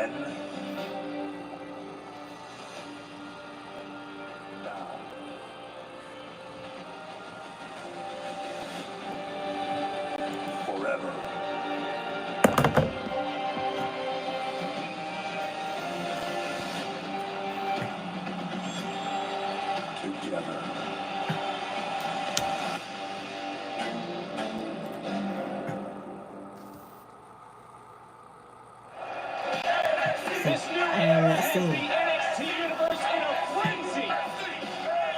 One. Down. Forever. Together. This new era has the NXT Universe in a frenzy.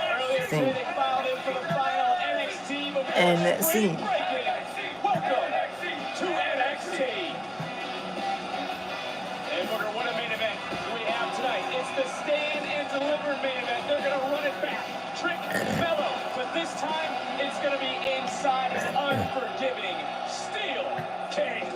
Earlier today they filed in for the final NXT before spring breaking. Welcome to NXT. Hey Booker, what a main event we have tonight. It's the stand and deliver main event. They're going to run it back. Trick Mello. But this time it's going to be inside an unforgiving steel cage.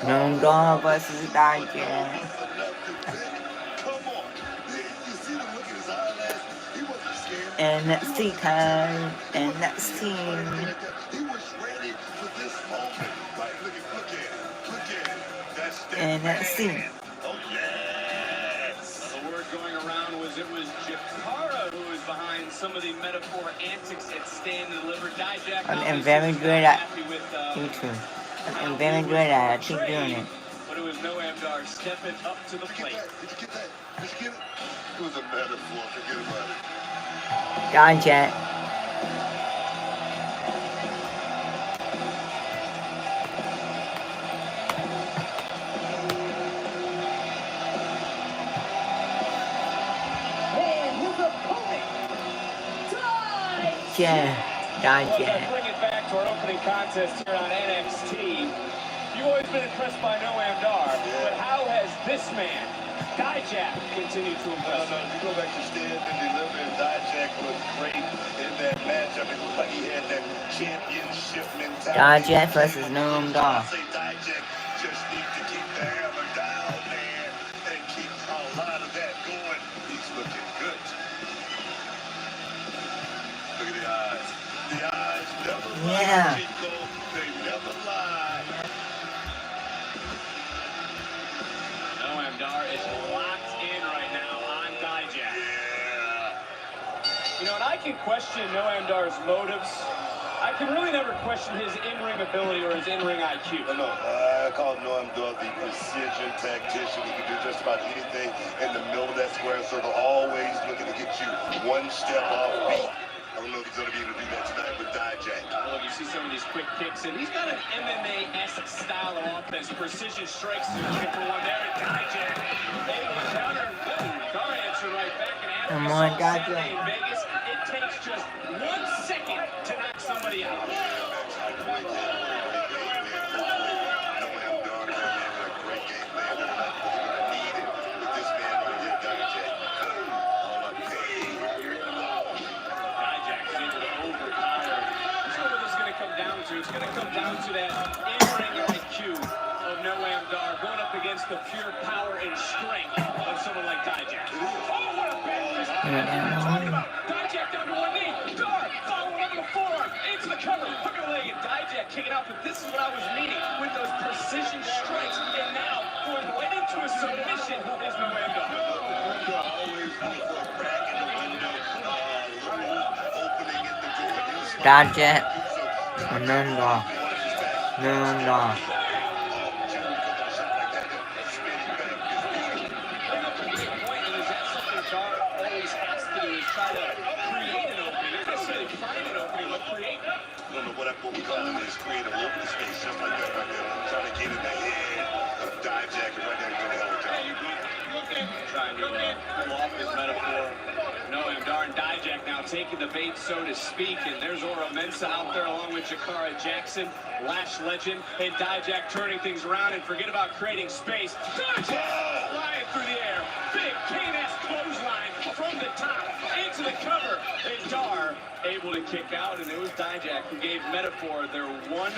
Noam Dar versus Digest. NXT time. NXT. NXT. The word going around was it was Jakara who was behind some of the metaphor antics at Stand and Deliver. Dijak I'm very good at YouTube. I'm very good at it. I keep doing it. But it was Noam Dar stepping up to the plate. Did you get that? Did you get it? It was a metaphor. Forget about it. Digest. Digest. Bring it back to our opening contest here on NXT. You've always been impressed by Noam Dar, but how has this man, Dijak, continued to impress? No, if you go back to Stand and Deliver, and Dijak was great in that match. I mean, it looked like he had that championship mentality. Digest versus Noam Dar. I say Dijak just needs to keep the hammer down, man, and keep a lot of that going. He's looking good. Look at the eyes. The eyes never lie, Chico. They never lie. Noam Dar is locked in right now on Dijak. Yeah. You know, and I can question Noam Dar's motives. I can really never question his in-ring ability or his in-ring IQ. No, I call Noam Dar the precision tactician. He can do just about anything in the middle of that square circle, always looking to get you one step off beat. I don't know if he's going to be able to do that tonight with Dijak. Look, you see some of these quick kicks, and he's got an MMA-esque style of offense. Precision strikes to kick for one there, and Dijak able to counter. Dar answer right back, and after Come on, Saturday Dijak. in Vegas, it takes just 1 second to knock somebody out. It's going to come down to that in-ring IQ of Noam Dar going up against the pure power and strength of someone like Dijak. Oh, what a big talking about Dijak down to one knee. Dar following up with a forearm into the cover. Hook a leg and Dijak kicking out. But this is what I was meaning with those precision strikes. And now going right into a submission is Noam Dar. Digest. Noam Dar. Noam Dar. What we call it is create a open space, just like that right there. Trying to get in the head of Dijak. pull off his metaphor. Noam Dar and Dijak now taking the bait, so to speak. And there's Ora Mensah out there along with Jakara Jackson, Lash legend, and Dijak turning things around. And forget about creating space. Dijak flying through the air. Big Kane-esque clothesline from the top into the cover. And Dar able to kick out. And it was Dijak who gave Metaphor their one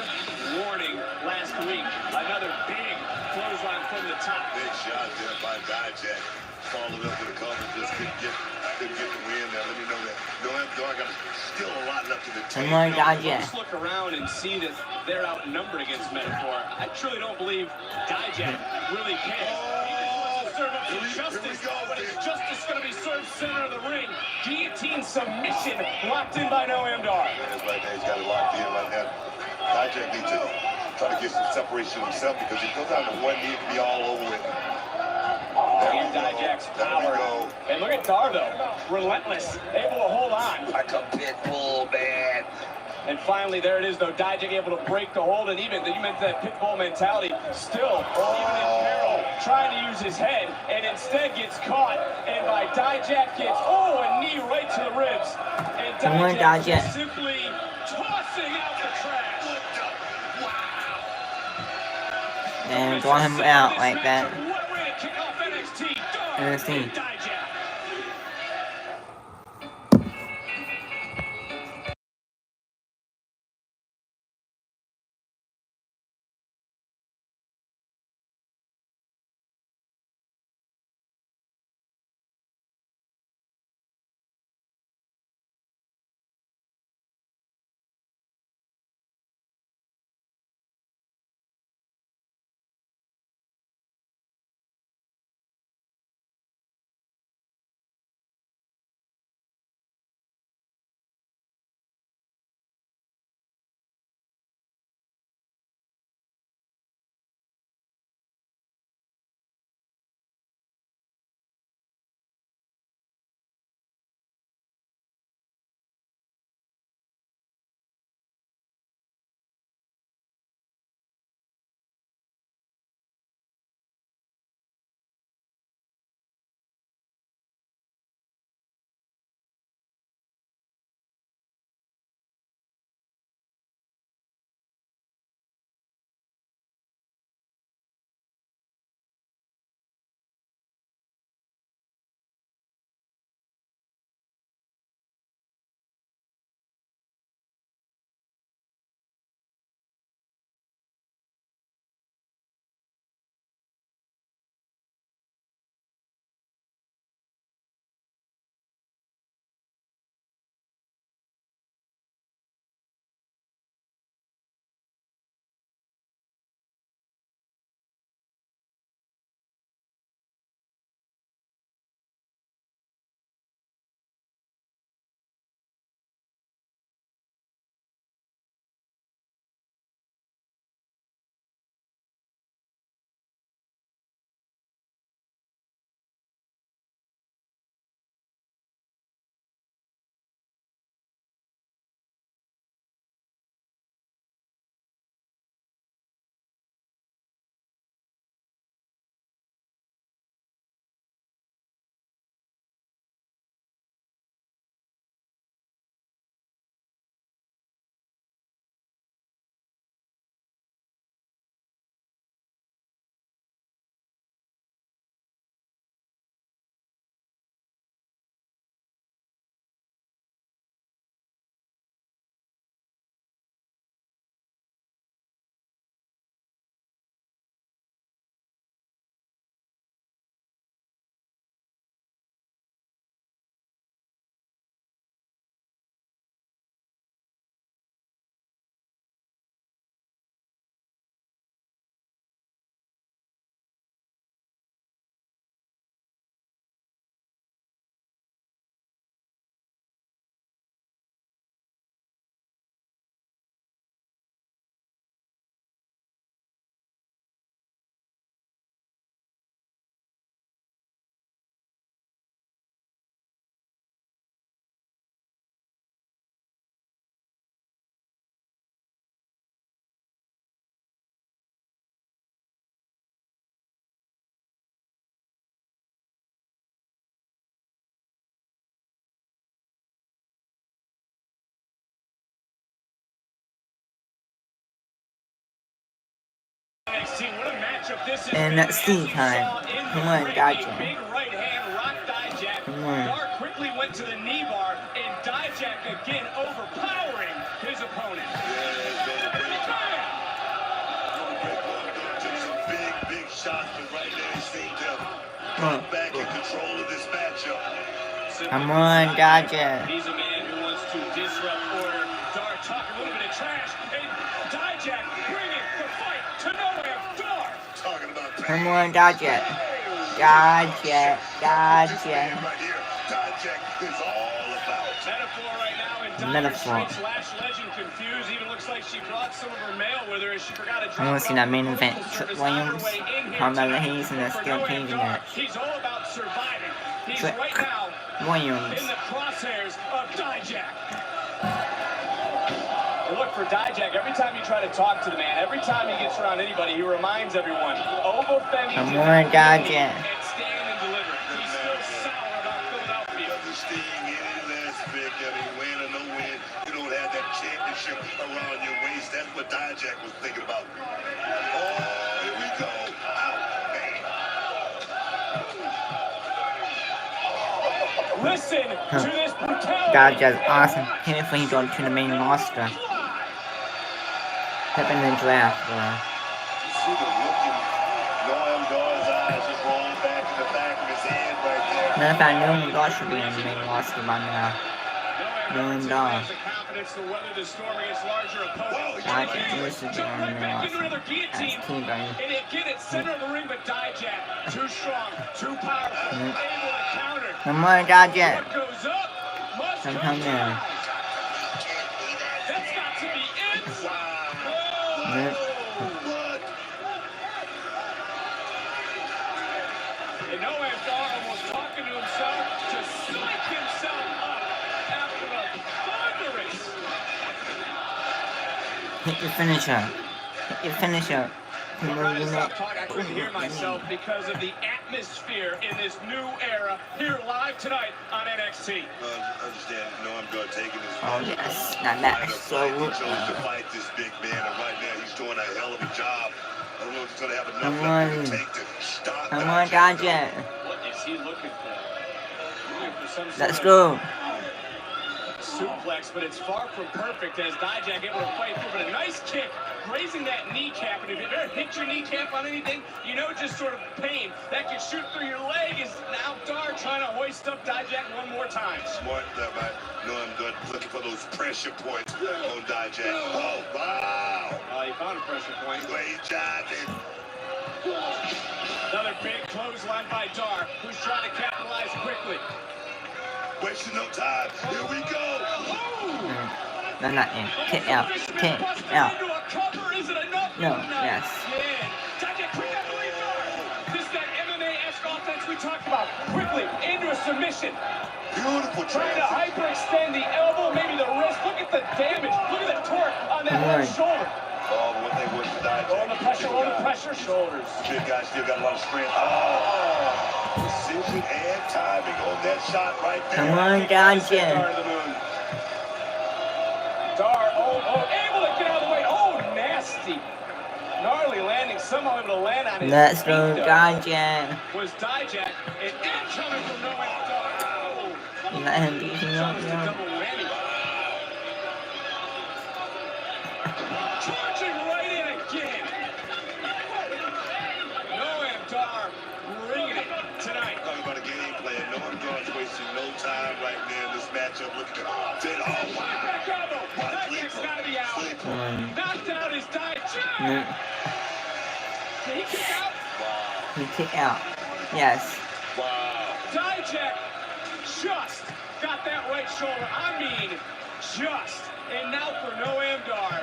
warning last week. Another big clothesline from the top. Big shot there by Dijak. Followed up with a cover, just couldn't get the win there. Let me know that Noam Dar got still a lot left in the tank. Let's look around and see that they're outnumbered against Metaphor. I truly don't believe Dijak really cares. He just wants to serve up some justice, but is justice going to be served center of the ring? Guillotine submission locked in by Noam Dar. That's right there. He's got it locked in right now. Dijak needs to try to get some separation himself because he goes down to one knee, it can be all over with. And Dijak's power. And look at Dar, though. Relentless. Able to hold on. Like a pit bull, man. And finally, there it is, though. Dijak able to break the hold. And even, you meant that pit bull mentality. Still, even in peril, trying to use his head. And instead gets caught. And by Dijak gets, a knee right to the ribs. And Dijak simply tossing out the trash. Wow. And draw him out like that. NXT. matchup. This is And that's Steve time. Come on, Dodger. big right hand rock Dijak. Come on. Dar quickly went to the knee bar, and Dijak again overpowering his opponent. Big shots, but right there he seemed to drop back in control of this matchup. Come on, Dodger. He's a man who wants to disrupt order. Dar talking a little bit of trash, and Dijak bringing the fight to nowhere. Dar Talking about Come on, Dodger. Dodger. Dodger. right here. Dijak is all about metaphor right now, and Metaphor. Dire Straits Lash Legend confused. Even looks like she brought some of her mail with her as she forgot to drop I want to see that main it off event. postal Trick service on her Williams, way in here Carmelo tonight. Hayes, and that For steel Noam cage Dar, match. he's all about surviving. He's Trick right now Williams. in the crosshairs of Dijak. And look, for Dijak, every time you try to talk to the man, every time he gets around anybody, he reminds everyone, Obafemi Come did on, not Dodger. and stand and deliver. He's still sour about Philadelphia. doesn't sting any less, Vic. I mean, win or no win, you don't have that championship around your waist. That's what Dijak was thinking about. Oh, here we go. Out, man. Listen to this brutality. Dodger's awesome. Can't wait for him to go to the main roster. Step in the draft, bro. You see the look in Noam Dar's eyes just roll back to the back of his head right there. Matter of fact, Noam Dar should be on the main roster by now. Noam Dar. Dodger used to be on the main roster. That's Team Burn. And again at center of the ring, but Dijak, too strong, too powerful, able to counter. Come on, Dodger. What goes up must Come come down. down. That's got to be it. Yeah. What? And Noam Dar almost talking to himself to psych himself up after a thunderous. Hit your finisher. Hit your finisher. Come I'm on, trying to you stop know. talking. I couldn't hear myself because of the atmosphere in this new era here live tonight on NXT. Understand, Noam Dar taking his Oh, yes. Now that's so. He chose to fight this big man, and right now he's doing a hell of a job. I don't know if he's going to have enough Come left on. to take to stop Come on, Dodger. What is he looking for? Looking for some sort Let's of go. suplex, but it's far from perfect as Dijak able to fight through. But a nice kick, grazing that kneecap. And if you've ever hit your kneecap on anything, you know just sort of pain that can shoot through your leg. Is now Dar trying to hoist up Dijak one more time. Smart that by Noam Dar looking for those pressure points on Dijak. Oh, wow. He found a pressure point. Great job, man. Another big clothesline by Dar, who's trying to capitalize quickly. Wasting no time. Here we go. No, not in. Kick out. Kick out. No, yes. Dijak quick out the restart. This is that MMA-esque offense we talked about. Quickly into a submission. Beautiful Trying to transition. hyperextend the elbow, maybe the wrist. Look at the damage. Look at the torque on that left shoulder. Oh, what they would for Dijak. Roll the pressure, shoulders. Big guy still got a lot of strength. Oh, precision and timing on that shot right there. Come on, Dodger. Dar, able to get out of the way. Oh, nasty. Gnarly landing, somehow able to land on his Let's feet, go, though. Dodger. Was Dijak, and incoming from Noam Dar. Oh, Let him beat him up, almost a yo. double whammy. Charging right in again. Noam Dar bringing it tonight. Talking about a game plan. Noam Dar's wasting no time right now in this matchup. Look at it. Oh, wow. Back elbow. Dijak's got to be out. Mm. Knocked out is Dijak. No, Did he kick out? he kick out. Yes. Wow. Dijak just got that right shoulder. I mean, just. And now for Noam Dar.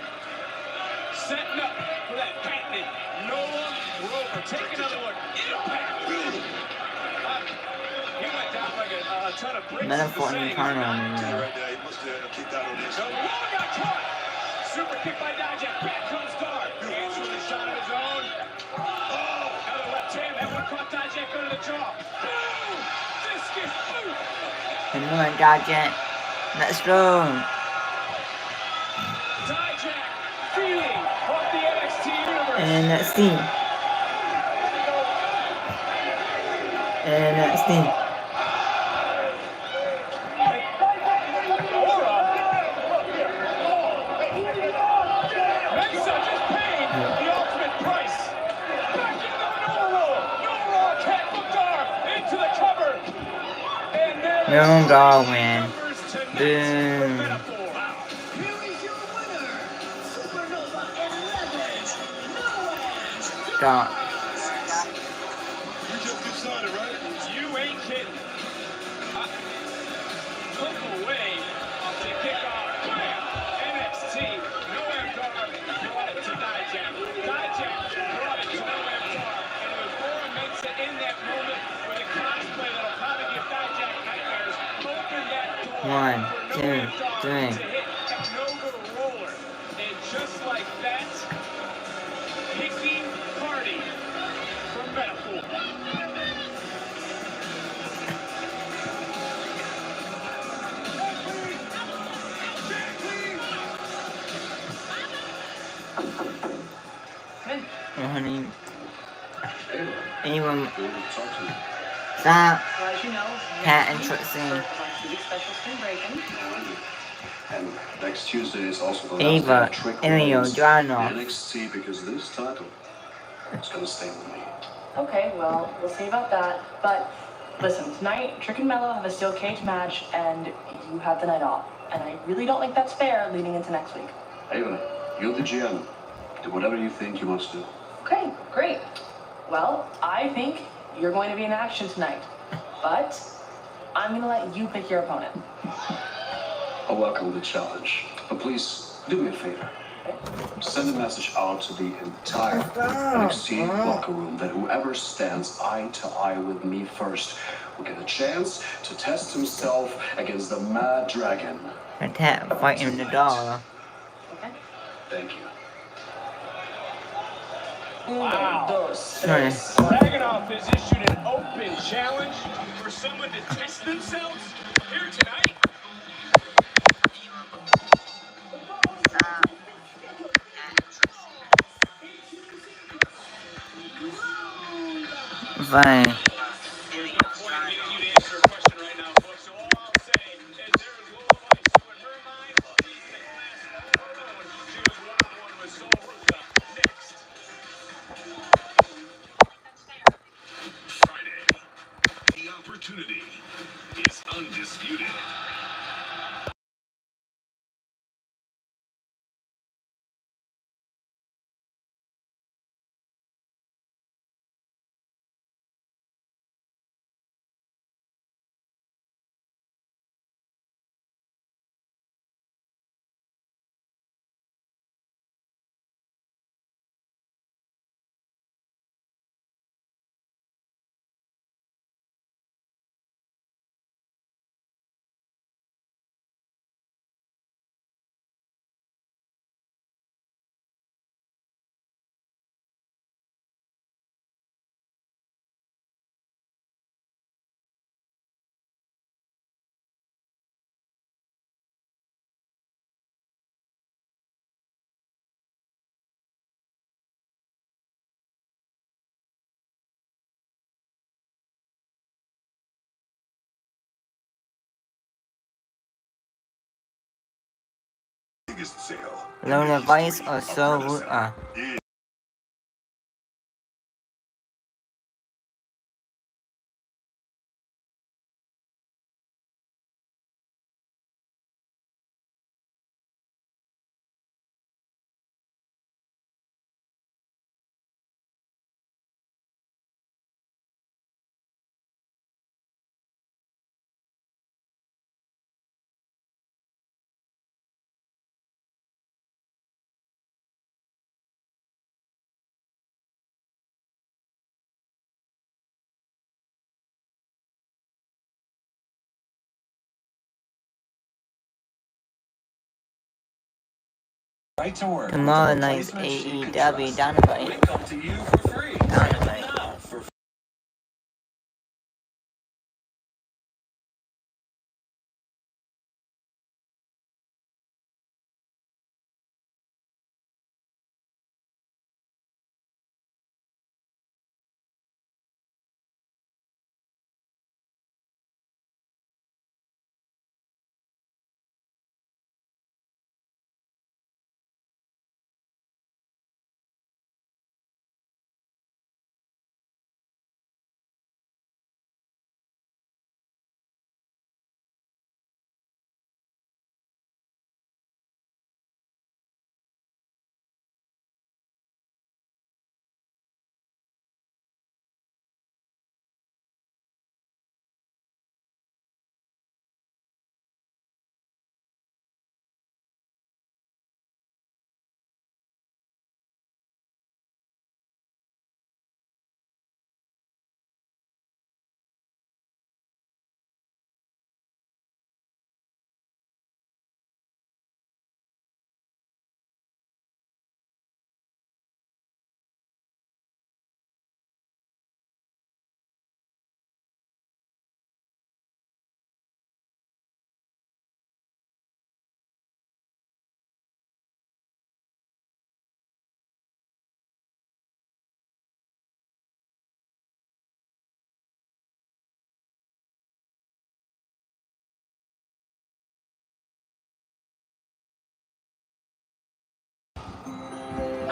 Setting up for that patented Noah Rover. Take another look. Impact. He went down like a ton of bricks. Metaphor The and saying turn is on not- me, man. Right there, he must have kicked out on this. The wall got caught. Super kick by Dijak. Back comes Dar. Hands with a shot of his own. Another left hand. That one caught Dijak under the jaw. Boom! Discus. Boom! Come on, Dodger. Let's go. Dijak feeding off the NXT universe. And let's see. NXT. No dog win. Boom. Dog. You just decided, right? You ain't kidding. Took away to kick off. Bam! NXT. Noam Dar brought it to Dijak. Dijak brought it to Noam Dar. And it was Laura Mensah in that moment with a cosplay that'll probably give Dijak nightmares. Opened that door 1, for 2, Noam Dar 3. to hit a no-good roller. And just like that, picking party from Metaphor. Honey. Anyone. Stop. As you know, Pat and next week Trixie. starts our 2-week special spring breaking. And next Tuesday is also the Ava, last trick Emilio, race in Joanna. NXT because this title is gonna stay with me. Okay, well, we'll see about that. But listen, tonight, Trick and Mello have a steel cage match, and you have the night off. And I really don't think that's fair leading into next week. Ava, you're the GM. Do whatever you think you must do. Okay, great. Well, I think you're going to be in action tonight. But I'm going to let you pick your opponent. I welcome the challenge. But please, do me a favor. Send a message out to the entire NXT locker room that whoever stands eye to eye with me first will get a chance to test himself against the Mad Dragon. Attack fighting the dog. Okay? Thank you. Wow. Sorry. Dragunov has issued an open challenge for someone to test themselves here tonight. Fine. There's no point in getting you to answer a question right now, folks. So all I'll say is there is Lola Bunny. So in her mind, she's the class unknown. She was one-on-one with Sol Ruca. Next. Friday. The opportunity is undisputed. Biggest sale. Lola Vice or Sol Ruca. Tomorrow night's AEW Dynamite.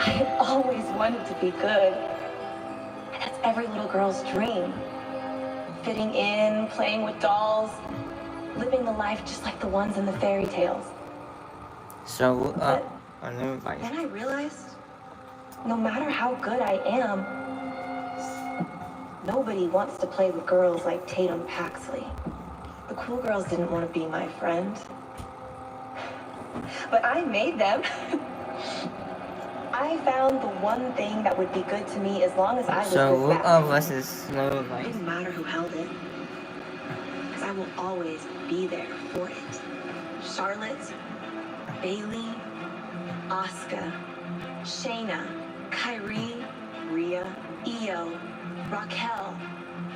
I had always wanted to be good. And that's every little girl's dream. Fitting in, playing with dolls, living the life just like the ones in the fairy tales. So, But another advice. then I realized, no matter how good I am, nobody wants to play with girls like Tatum Paxley. The cool girls didn't want to be my friend. But I made them. I found the one thing that would be good to me as long as I was So, with that. versus slow It advice. didn't matter who held it. Because I will always be there for it. Charlotte, Bailey, Asuka, Shayna, Kyrie, Rhea, Io, Raquel,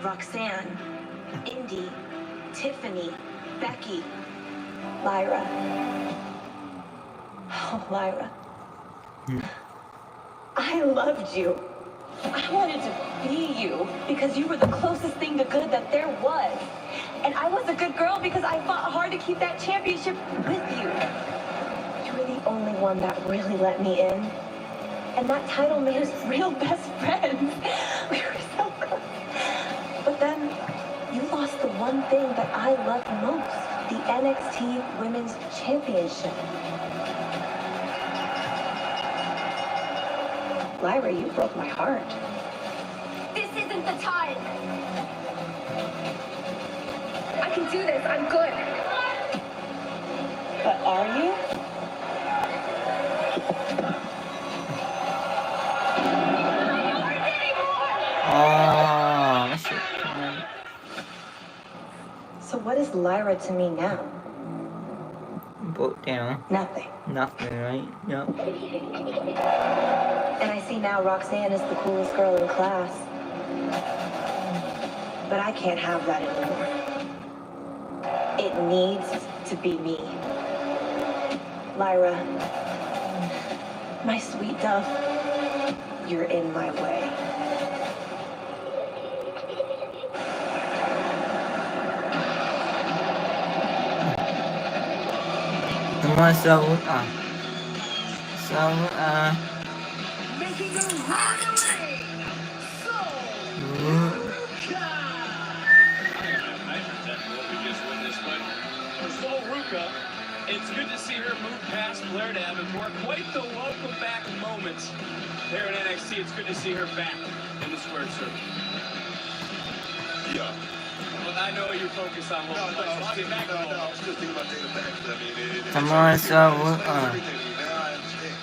Roxanne, Indy, Tiffany, Becky, Lyra. Oh, Lyra. I loved you. I wanted to be you because you were the closest thing to good that there was. And I was a good girl because I fought hard to keep that championship with you. You were the only one that really let me in. And that title made us real best friends. We were so close. But then you lost the one thing that I loved most, the NXT Women's Championship. Lyra, you broke my heart. This isn't the time. I can do this. I'm good. But are you? Oh, that's it. So what is Lyra to me now? Broke down. Nothing. Nothing, right? Yep. And I see now Roxanne is the coolest girl in class. But I can't have that anymore. It needs to be me. Lyra, my sweet dove, you're in my way. Come on, so, Making a run away. For Sol Ruka, it's good to see her move past Blair Dab and for quite the welcome back moment here at NXT. It's good to see her back in the squared circle. Yeah. Well, I know you focus on what I was just thinking about taking back. I mean, Come on, so, everything. Now I understand.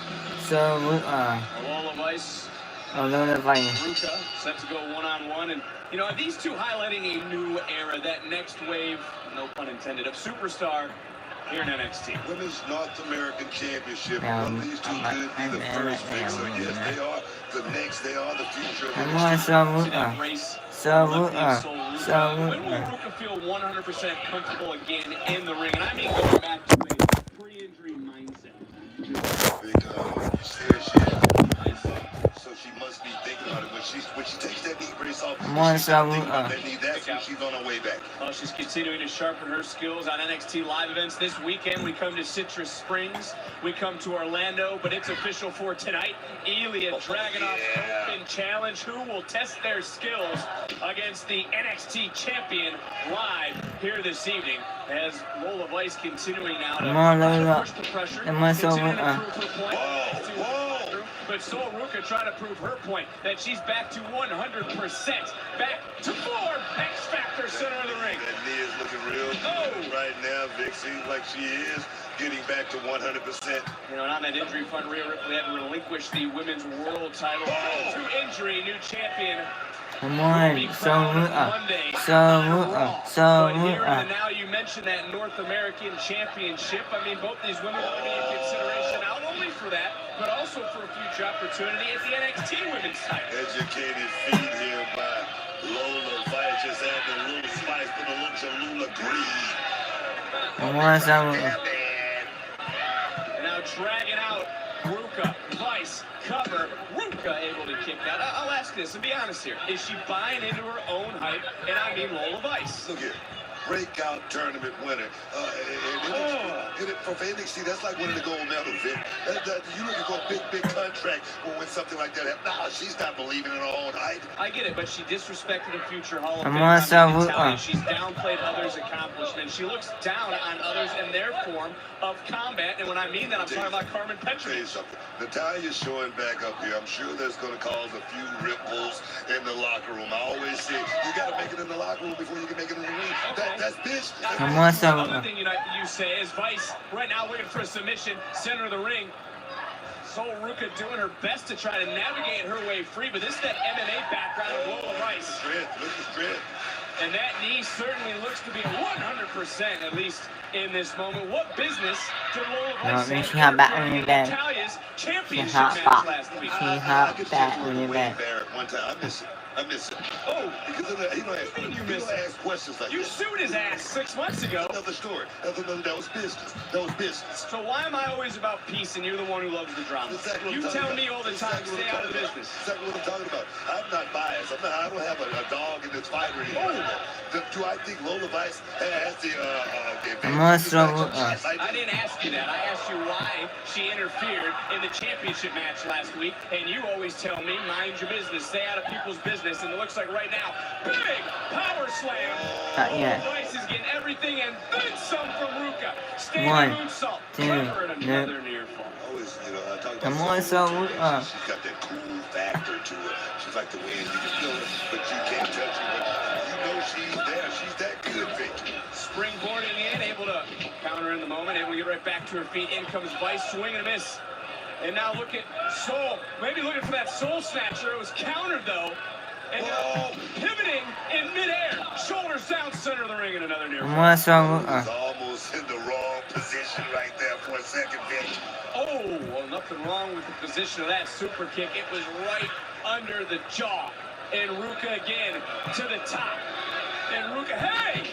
Lola Vice, another advice. Ruka set to go one-on-one. And, you know, these two highlighting a new era, that next wave, no pun intended, of superstar here in NXT. Women's North American Championship. One of these two could be the first pick. So yes, they are the next. They are the future. Come on, See that race? When will Ruka feel 100% comfortable again in the ring? And I mean going back to a pre-injury mindset. So she must be thinking about it when she takes that knee brace off. Come on, she's not thinking about that knee. That's when she's on her way back. She's continuing to sharpen her skills on NXT live events this weekend. We come to Citrus Springs. We come to Orlando, but it's official for tonight. Ilya Dragunov's Open Challenge. Who will test their skills against the NXT champion live here this evening? As Lola Vice continuing now to push the pressure. Continuing to prove her point. But Sol Ruka trying to prove her point that she's back to 100%. Back to form. X Factor center of the ring. That knee is looking real good right now, Vic. Seems like she is getting back to 100%. You know, and on that injury front, Rhea Ripley had relinquished the women's world title to injury. New champion. Come on, so, now you mentioned that North American Championship. I mean, both these women are going to be in consideration not only for that, but also for a future opportunity at the NXT Women's title. Educated feet here by Lola Vice, just adding a little spice, put a little Cholula greed. come on, so, And now dragging out Ruka, Vice, cover, Ruka able to kick out. I'll ask this and be honest here. Is she buying into her own hype? And I mean Lola Vice. Look here. breakout tournament winner. For NXT, that's like winning the gold medal, Vic. You looking for a big contract when something like that happens. No, she's not believing in her own hype. I get it, but she disrespected a future Hall of I'm Fame. also She's downplayed others' accomplishments. She looks down on others and their form of combat. And when I mean that, I'm talking about Carmen Petrovich. Something. Natalia's showing back up here. I'm sure that's going to cause a few ripples in the locker room. I always say you got to make it in the locker room before you can make it in the ring. Okay. That's business. I'm also The other thing you say is Vice right now looking for a submission, center of the ring. Sol Ruca doing her best to try to navigate her way free, but this is that MMA background of Lola Vice. Look at the strength. And that knee certainly looks to be 100% at least in this moment. What business did Lola Vice no, she had back in the bed. Natalia's championship She hot match back. last week? She hot back in the bed. One time, I miss it. Oh, Because you don't ask questions like you that. sued his ass 6 months ago. Another story. That was business. So why am I always about peace and you're the one who loves the drama? Exactly what You I'm talking tell about. me all the time, Exactly what stay I'm out of the talking about. business. Exactly what I'm talking about. I'm not biased. I don't have a dog in this fight or anything like that. Do I think Lola Vice has the I'm also I didn't ask you that. I asked you why she interfered in the championship match last week, and you always tell me, mind your business, stay out of people's business, and it looks like right now, big power slam. yeah. Vice is getting everything and then some from Ruca. One, moonsault. two, Cover and another near fall. Always, I talk about I'm also she's got that cool factor to her. She's like the wind. You can feel it, but you can't touch her. But you know she's there. She's that good, Vic. Springboarding in, able to counter in the moment, able to get right back to her feet. In comes Vice, swing and a miss. And now look at Soul. Maybe looking for that Soul Snatcher. It was countered though. And now pivoting in midair. Shoulders down, center of the ring, and another near. I'm also Was almost in the wrong position right there for a second, Vic. Oh, well, nothing wrong with the position of that super kick. It was right under the jaw. And Ruca again to the top. And Ruca, hey!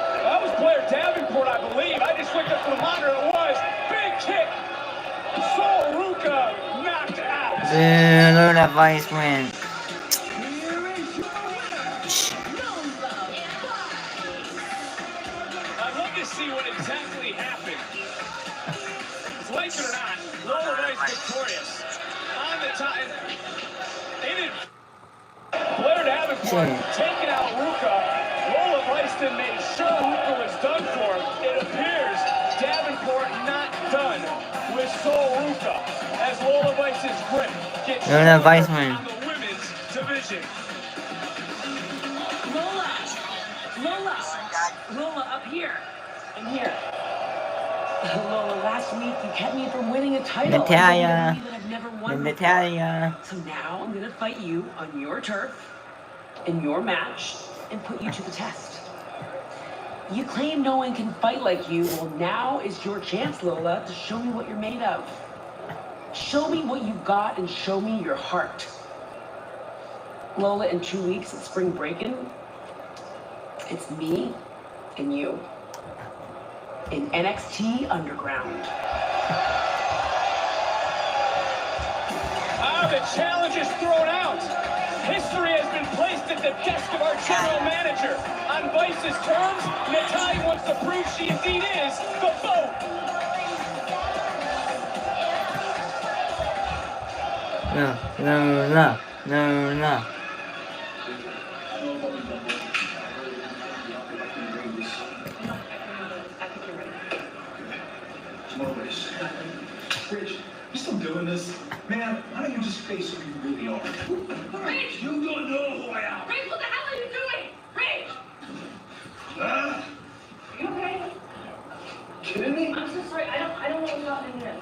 That was Blair Davenport, I believe. I just looked up for the monitor. It was big kick. Sol Ruca knocked out. Lola Vice win. I'd love to see what exactly happened. Like it or not, Lola Vice victorious. On the time. Blair Davenport taking out Ruca. Lola Vice made sure Ruca was done for him. It appears Davenport not done with Sol Ruca as Lola Vice's grip gets Lola Vice win. on the women's division. Lola, up here. And here. Lola, last week you kept me from winning a title. Natalia. And that I've never won Natalia. before. So now I'm gonna fight you on your turf, in your match, and put you to the test. You claim no one can fight like you. Well, now is your chance, Lola, to show me what you're made of. Show me what you got and show me your heart. Lola, in 2 weeks at spring break-in, it's me and you in NXT Underground. The challenge is thrown out. History has been placed at the desk of our general manager. On Vice's terms, Natalya wants to prove she indeed is the vote. No. Rich, you still doing this? Man, why don't you just face who you really are? Rich! You don't know who I am. Rich, what the hell are you doing? Rich! Huh? Are you okay? Kidding me? I'm so sorry. I don't know what's happening here.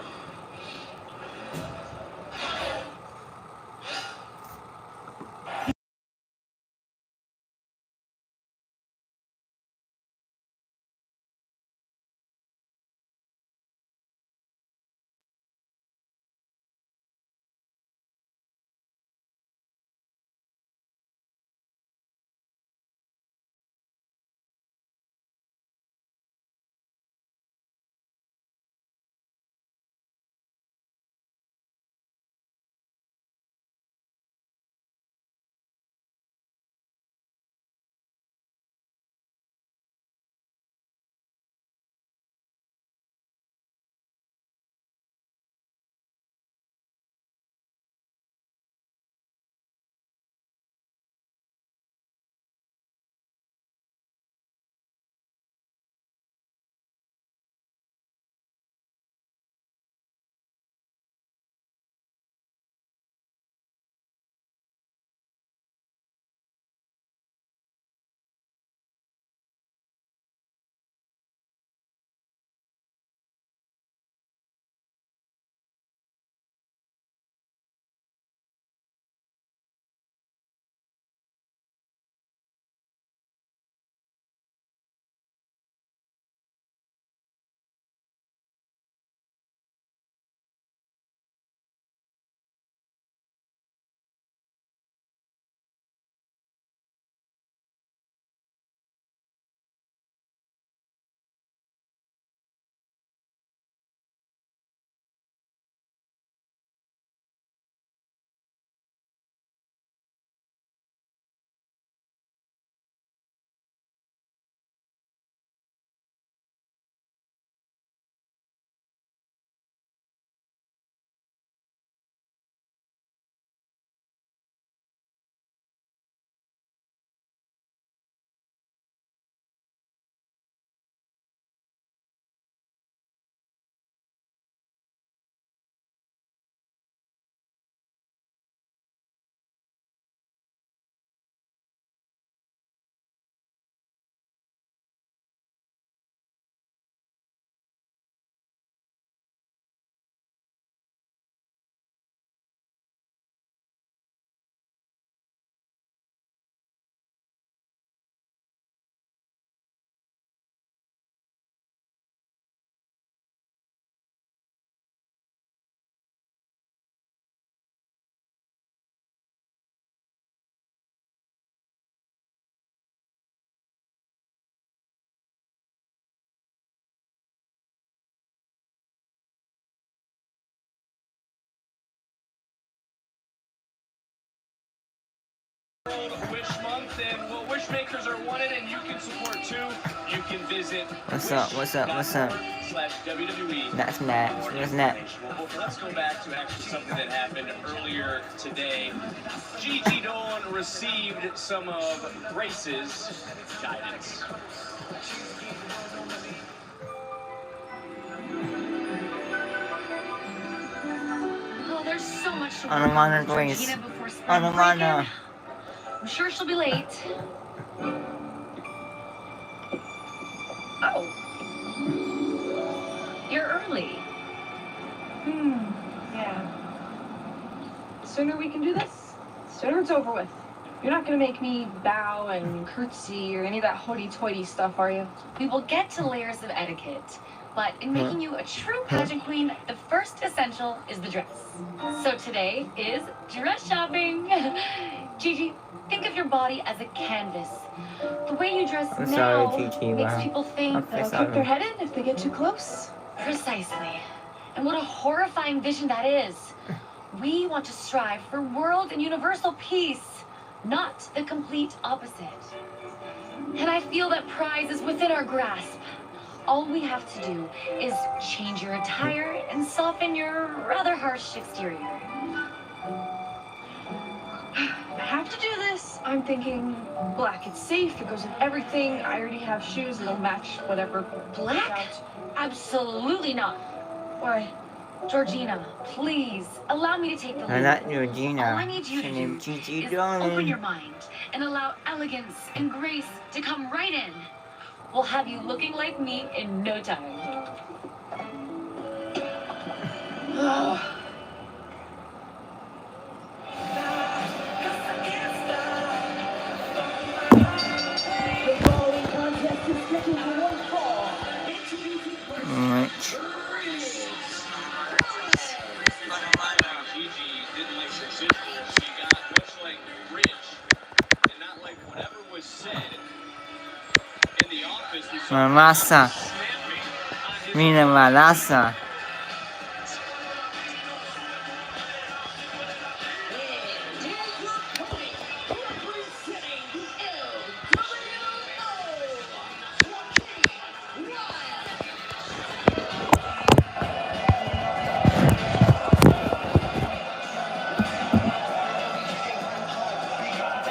Wish Month, and well, Wishmakers are wanted, and you can support too. You can visit What's up? wish.org/WWE. That's Matt. What's that? Well, let's go back to actually something that happened earlier today. Gigi Dolan received some of Grace's guidance. Oh, there's so much to I don't wanna Grace. Georgina before spring I don't wanna. break. I'm sure she'll be late. Oh. You're early. Yeah. Sooner we can do this, sooner it's over with. You're not gonna make me bow and curtsy or any of that hoity-toity stuff, are you? We will get to layers of etiquette, but in making you a true pageant queen, the first essential is the dress. So today is dress shopping. Gigi, think of your body as a canvas. The way you dress I'm now sorry, Gigi, makes wow. people think I'm They'll sorry. kick their head in if they get too close. precisely. And what a horrifying vision that is. We want to strive for world and universal peace, not the complete opposite. And I feel that prize is within our grasp. All we have to do is change your attire and soften your rather harsh exterior. I have to do this. I'm thinking black. It's safe. It goes with everything. I already have shoes that'll match whatever. Black? Absolutely not. Why? Georgina, please, allow me to take the I'm lead. not All Georgina. I need you Her to name's do Gigi is open your Dolan. mind and allow elegance and grace to come right in. We'll have you looking like me in no time. Alright. Gigi didn't like the decision. She got much like Rich, and not like whatever was said in the office. We saw Malasa. snapping on his Mina Malasa.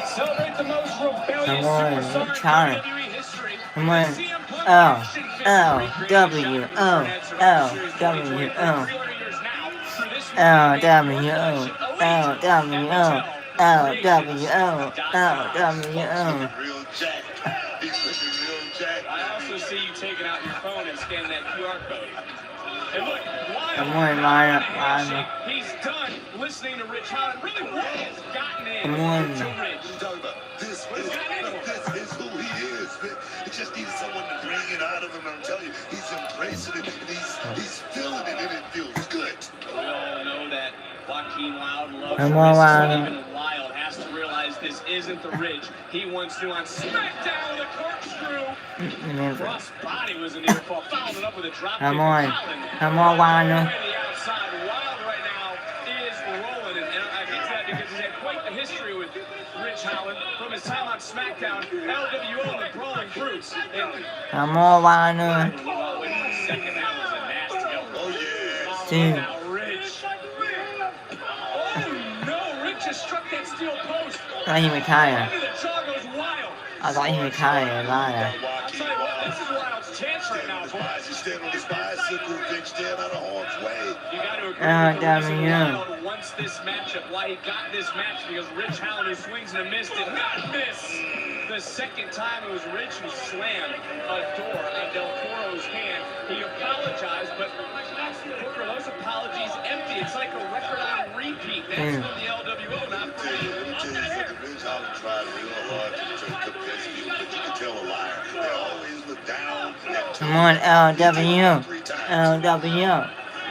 Celebrate the most rebellious Come on, superstar in China. WWE history. Come on. CM Punk Oh, action figure oh, recreated W, shot oh, from Survivor Series oh, W, 2020 for oh. 300 years now. Through this Oh, movie, W, Elite oh, at the W, Mattel oh, W, Creations.com. Real Jack. He's looking real Jack. I also see you taking out your phone and scanning that QR code. And look, Come Wild on, Lana, handshake. He's done listening to Rich Holland. Really, what has gotten in Come on. to Rich? I'm talking about this is who he is, man. He just needs someone to bring it out of him. I'm telling you, he's embracing it and he's feeling it and it feels good. We all know that Joaquin Wild loves Come on, Rich, Wild. but even Wild has to realize this isn't the Rich he wants to on SmackDown with a corkscrew. Ross' body was in the air fall, followed it up with a drop Come kick. on. Holland Come on, Lana. on the outside. Wild right now is rolling, and I get that because he's had quite the history with Rich Holland from his time on SmackDown, LWO, and the Brawling Brutes. And Come on, Lana. oh, wait a second, that was a nasty elbow. Oh, yeah. Dude. Now, Rich. Oh, no, Rich just struck that steel post. I thought he retired. Into the jaw goes Wild. I thought he retired, Lana. I'll tell you what, this is Wild's chance right now, boys. Stand on his bicycle, Vic, stand out of harm's way. You got to agree Oh, with the reason damn, Wild wants this matchup, why he got this match, because Rich Holland, who swings and a miss, did not miss. The second time it was Rich who slammed a door on Del Toro's hand. He apologized, but Booker, those apologies empty. It's like a record on repeat. That's from the LWO, not for Let you. me tell you something. Rich Holland tried real hard to convince people, but you can tell a liar. They always look down. Come on, LW. LW. You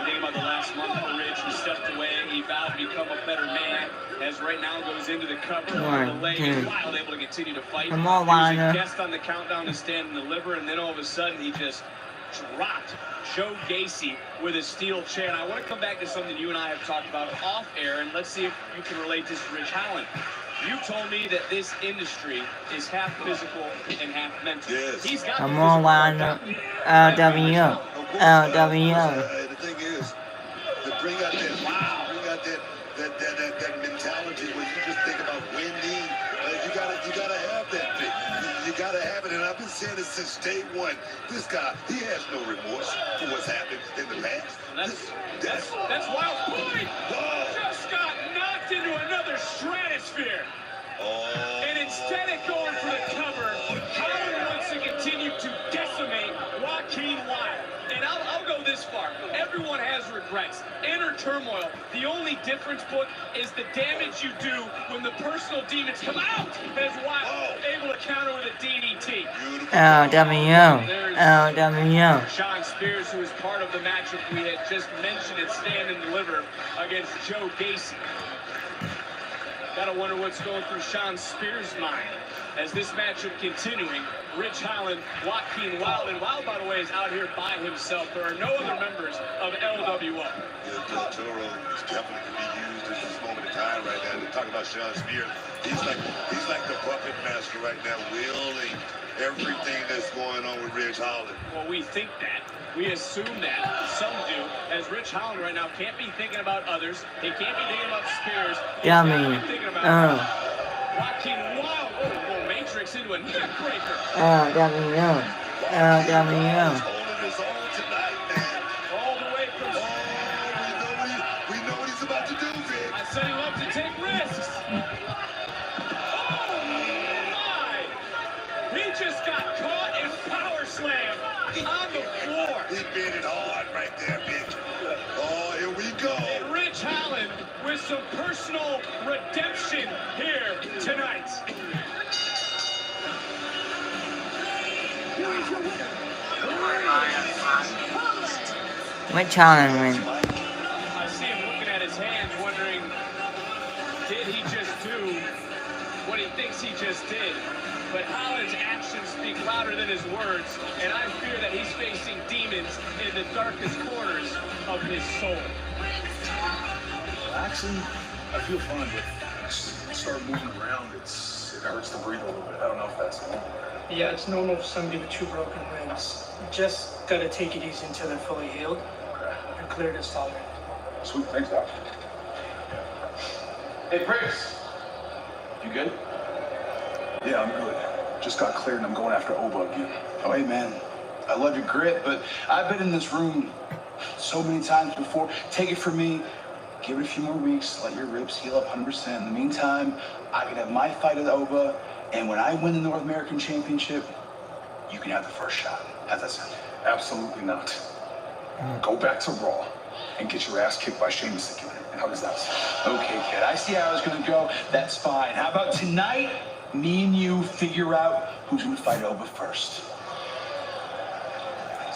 think about the last month for Rich, he stepped away, he vowed to become a better man, as right now goes into the cover of the One, leg, two. Wild able to continue to fight. Come on, He was a Lana. guest on the countdown to stand and deliver, and then all of a sudden he just dropped Joe Gacy with a steel chair. And I want to come back to something you and I have talked about off air, and let's see if you can relate this to Rich Holland. You told me that this industry is half physical and half mental. Yes. He's got I'm the on physical one workout. LW. LW. The thing is, to bring out that mentality where you just think about winning. You gotta have that thing. You gotta have it, and I've been saying it since day one. This guy, he has no remorse for what's happened in the past. That's wild. Boy, just got knocked into another stratosphere. And instead of going for the cover, Holland wants to continue to decimate Joaquin Wilde. And I'll go this far. Everyone has regrets, inner turmoil. The only difference, Book, is the damage you do when the personal demons come out as Wilde able to counter with a DDT. LW. LW. Sean Spears, who is part of the matchup we had just mentioned at Stand and Deliver against Joe Gacy. Gotta wonder what's going through Sean Spears' mind as this matchup continuing. Rich Holland, Joaquin Wilde, and Wilde, by the way, is out here by himself. There are no other members of LWO. Yeah, Del Toro is definitely to be used at this moment in time right now. They're talking about Sean Spears. He's like the puppet master right now, wielding everything that's going on with Rich Holland. Well, we think that. We assume that. Some do. As Rich Holland right now can't be thinking about others. He can't be thinking about Spears. He's Dummy. thinking about Joaquin Wilde. Oh, Matrix into a neck breaker. LW. LW. Holding his own tonight, man. All the way from... We know what he's about to do, Vic. I said he loved to take risks. Oh, my. He just got caught in power slam on the floor. He bit it hard right there, Vic. Oh, here we go. And Rich Holland with some personal redemption here tonight. Rich Holland win. I see him looking at his hands wondering, did he just do what he thinks he just did? But Holland's actions speak louder than his words, and I fear that he's facing demons in the darkest corners of his soul. Actually, I feel fine, but start moving around. It hurts to breathe a little bit. I don't know if that's normal. Yeah, it's normal for somebody with 2 broken ribs. Just gotta take it easy until they're fully healed. And clear this tolerance. Sweet, thanks, Doc. Hey, Prince. You good? Yeah, I'm good. Just got cleared and I'm going after Oba again. Oh, hey, man. I love your grit, but I've been in this room so many times before. Take it from me. Give it a few more weeks. Let your ribs heal up 100%. In the meantime, I can have my fight with Oba, and when I win the North American Championship, you can have the first shot. How's that sound? Absolutely not. Go back to Raw and get your ass kicked by Sheamus again. How does that sound? Okay, kid. I see how it's gonna go. That's fine. How about tonight, me and you figure out who's gonna fight Oba first?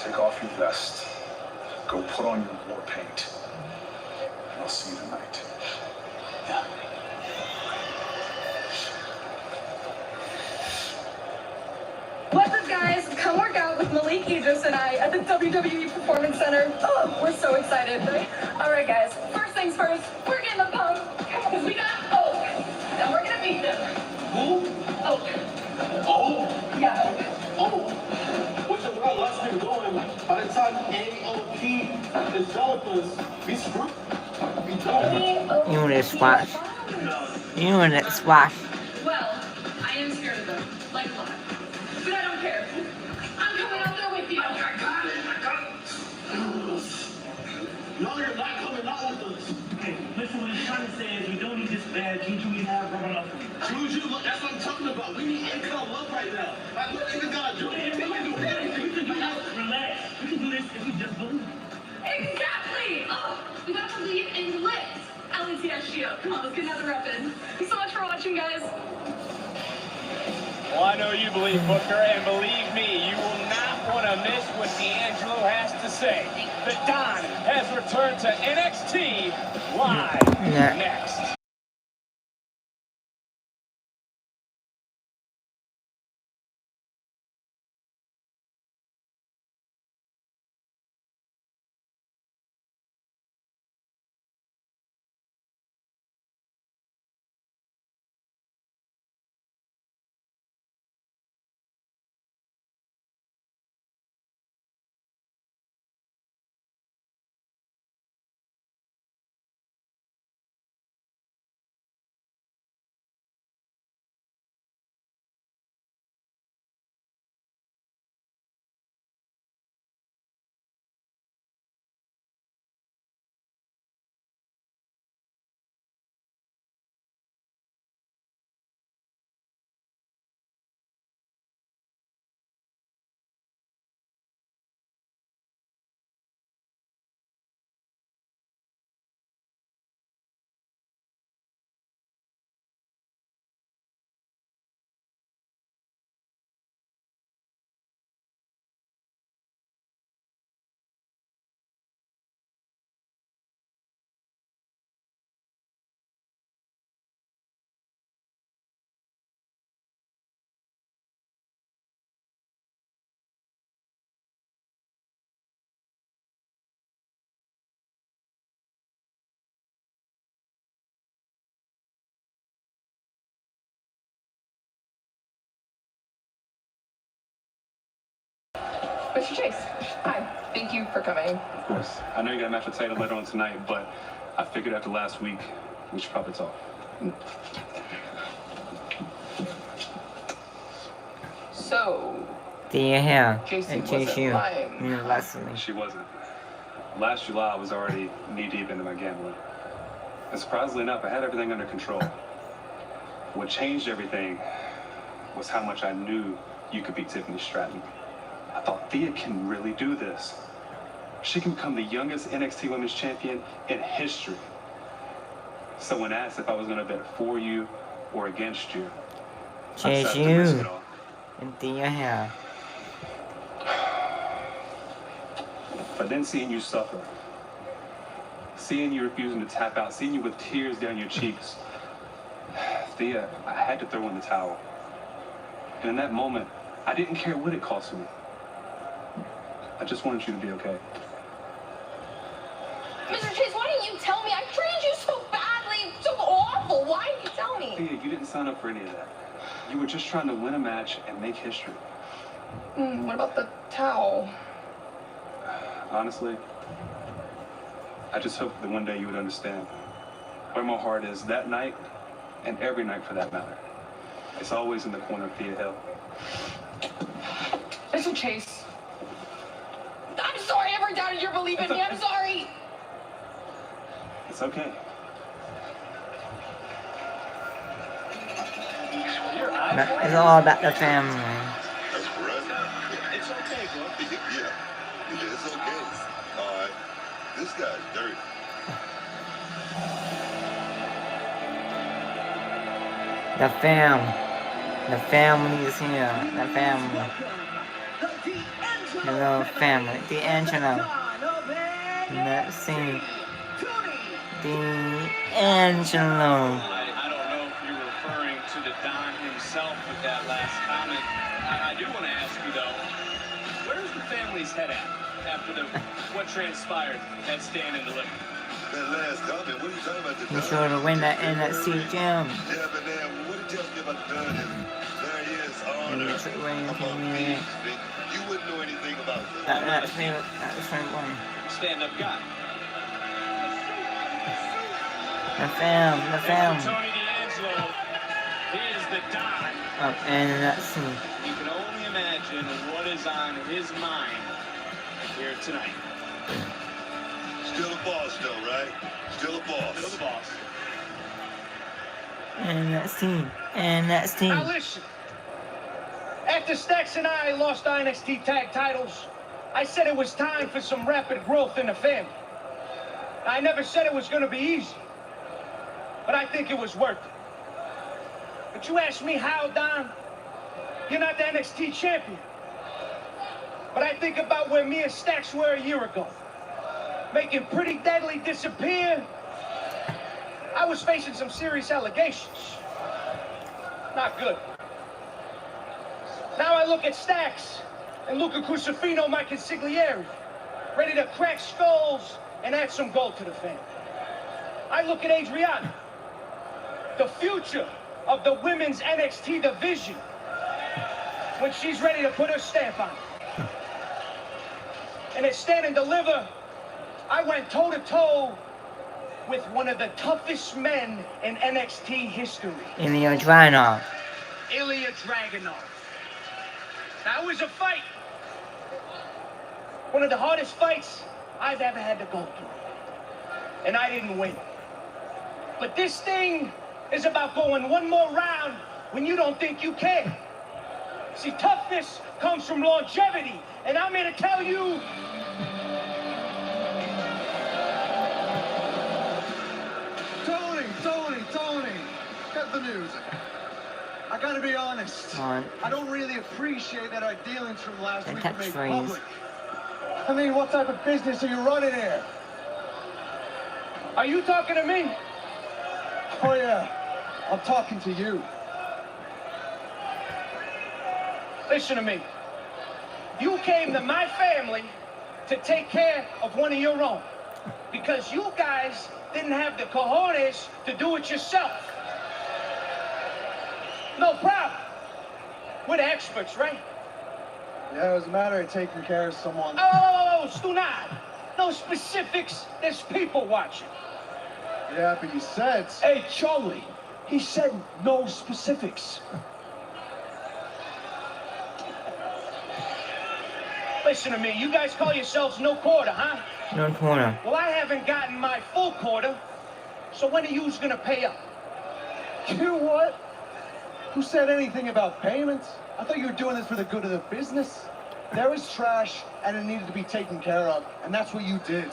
Take off your vest. Go put on your war paint. And I'll see you tonight. Yeah. What's up, guys? Come work out with Malik Idris and I at the WWE Performance Center. Oh, we're so excited. All right, guys. First things first, we're getting the pump because we got Oak, and we're gonna beat them. Who? Oak. Oh? Yeah, Oak. Oh! With the way let's been going, by the time AOP is done with us, we screwed. We done. You wanna squash. You wanna squash. Well, I am scared of them, like a lot. But I don't care. I'm coming out there with you. I got it. No, you're not coming out with us. Hey, listen, what he's trying to say is we don't need this bad juju we have rubbing off on you. Juju, look, that's what I'm talking about. We need income love right now. Like, what even gotta do? We can do this. Relax. We can do this if we just believe. Exactly! Oh, we gotta believe in lit. LETSGO. Come on, let's get another rep in. Thanks so much for watching, guys. Well, I know you believe Booker, and believe me, you will not want to miss what D'Angelo has to say. The Don has returned to NXT Live next. Mr. Chase, hi. Thank you for coming. Of course. I know you got a match with Tatum later on tonight, but I figured after last week, we should probably talk. So, Do you hear? Casey It's wasn't you. lying. You wrestling. She wasn't. Last July, I was already knee-deep into my gambling. And surprisingly enough, I had everything under control. What changed everything was how much I knew you could beat Tiffany Stratton. I thought Thea can really do this. She can become the youngest NXT Women's Champion in history. So when asked if I was going to bet for you or against you, I Chase decided to risk you. it all. And do you hear? But then seeing you suffer, seeing you refusing to tap out, seeing you with tears down your cheeks, Thea, I had to throw in the towel. And in that moment, I didn't care what it cost me. I just wanted you to be okay. Mr. Chase, why didn't you tell me? I treated you so badly, so awful. Why didn't you tell me? Thea, you didn't sign up for any of that. You were just trying to win a match and make history. What about the towel? Honestly, I just hope that one day you would understand where my heart is that night and every night for that matter. It's always in the corner of Thea Hill. Mr. Chase, I'm sorry I ever doubted your belief in me. I'm sorry. It's okay. It's all about the family. That's correct. It's okay, bro. Yeah, it's okay. All right. This guy's dirty. The family is here. The family. Hello, family. D'Angelo. Let's see. D'Angelo. I don't know if you're referring to the Don himself with that last comment. I do want to ask you, though, where's the family's head at after what transpired at Stand and Deliver? That last comment, what are you talking about? Be sure to win that NXT gem. Yeah, but now, what it tells me about the Don is there is honor among thieves. You wouldn't know anything about that. That's the same one. Stand-up guy. The fam. Tony D'Angelo, he is the Don. Up and let's see. You can only imagine what is on his mind here tonight. Still a boss, though, right? Still a boss. Still the boss. And let's see. Now listen. After Stax and I lost our NXT tag titles, I said it was time for some rapid growth in the family. I never said it was going to be easy, but I think it was worth it. But you ask me how, Don? You're not the NXT champion. But I think about where me and Stax were a year ago. Making Pretty Deadly disappear. I was facing some serious allegations. Not good. Now I look at Stax and Luca Crucifino, my consigliere, ready to crack skulls and add some gold to the family. I look at Adriana, the future of the women's NXT division, when she's ready to put her stamp on it. And at Stand and Deliver, I went toe-to-toe with one of the toughest men in NXT history. Ilya Dragunov. Ilya Dragunov. That was a fight. One of the hardest fights I've ever had to go through. And I didn't win. But this thing is about going one more round when you don't think you can. See, toughness comes from longevity. And I'm here to tell you, Tony, cut the news. I gotta be honest. I don't really appreciate that our dealings from last week were made public. I mean, what type of business are you running here? are you talking to me? Oh yeah, I'm talking to you. Listen to me. You came to my family to take care of one of your own. Because you guys didn't have the cojones to do it yourself. No problem. We're the experts, right? Yeah, it was a matter of taking care of someone. Oh, Stunad! No specifics. There's people watching. Yeah, but you said... Hey, Charlie. He said no specifics. Listen to me. You guys call yourselves no quarter, huh? No quarter. Well, I haven't gotten my full quarter. So when are you gonna pay up? You what? Who said anything about payments? I thought you were doing this for the good of the business. There was trash, and it needed to be taken care of, and that's what you did.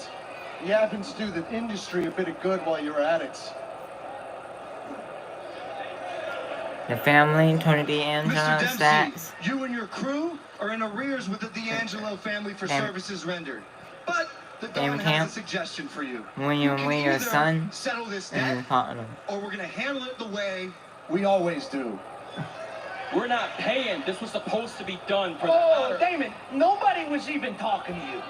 You happened to do the industry a bit of good while you were at it. The family, Tony D'Angelo, Mr. Dempsey, Stacks. you and your crew are in arrears with the D'Angelo family for services rendered. But the Don has a suggestion for you. William Lee, your son, settle this and debt, his partner. or we're gonna handle it the way We always do. We're not paying. This was supposed to be done for Oh, Damon, nobody was even talking to you.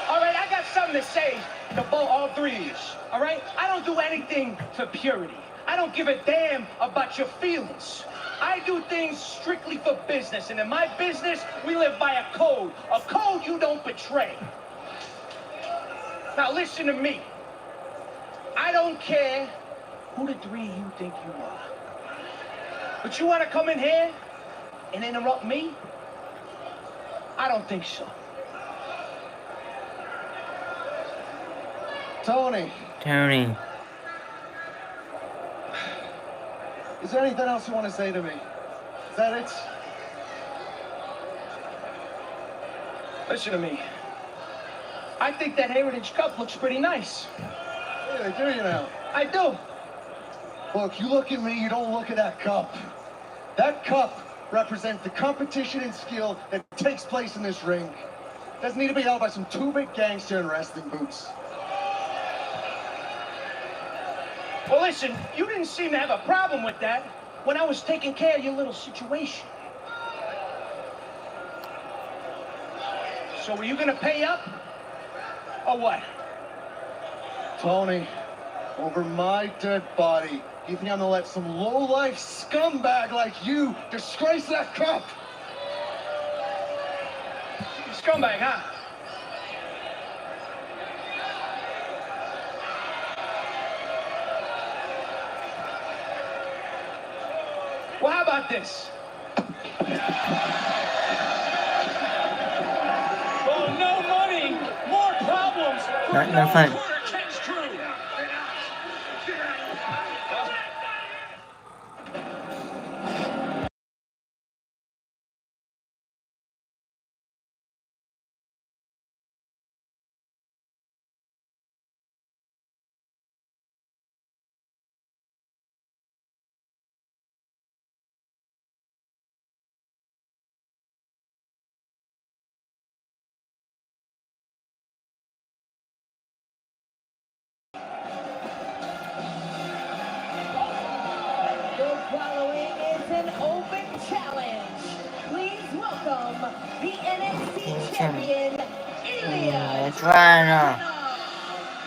All right, I got something to say to both, all three of you. All right? I don't do anything for purity. I don't give a damn about your feelings. I do things strictly for business, and in my business, we live by a code you don't betray. Now listen to me. I don't care who the three of you think you are. But you want to come in here and interrupt me? I don't think so. Tony. Is there anything else you want to say to me? Is that it? Listen to me. I think that Heritage Cup looks pretty nice. Yeah, do you now? I do. Look, you look at me, you don't look at that cup. That cup represents the competition and skill that takes place in this ring. Doesn't need to be held by some two-bit gangster in wrestling boots. Well, listen, you didn't seem to have a problem with that when I was taking care of your little situation. So were you gonna pay up? Or what? Tony, over my dead body, you think I'm gonna let some low-life scumbag like you disgrace that cup? Scumbag, huh? Well, how about this? Well, no money, more problems. No fun. The following is an open challenge. Please welcome the NXT champion, Ilya. It's Rhino.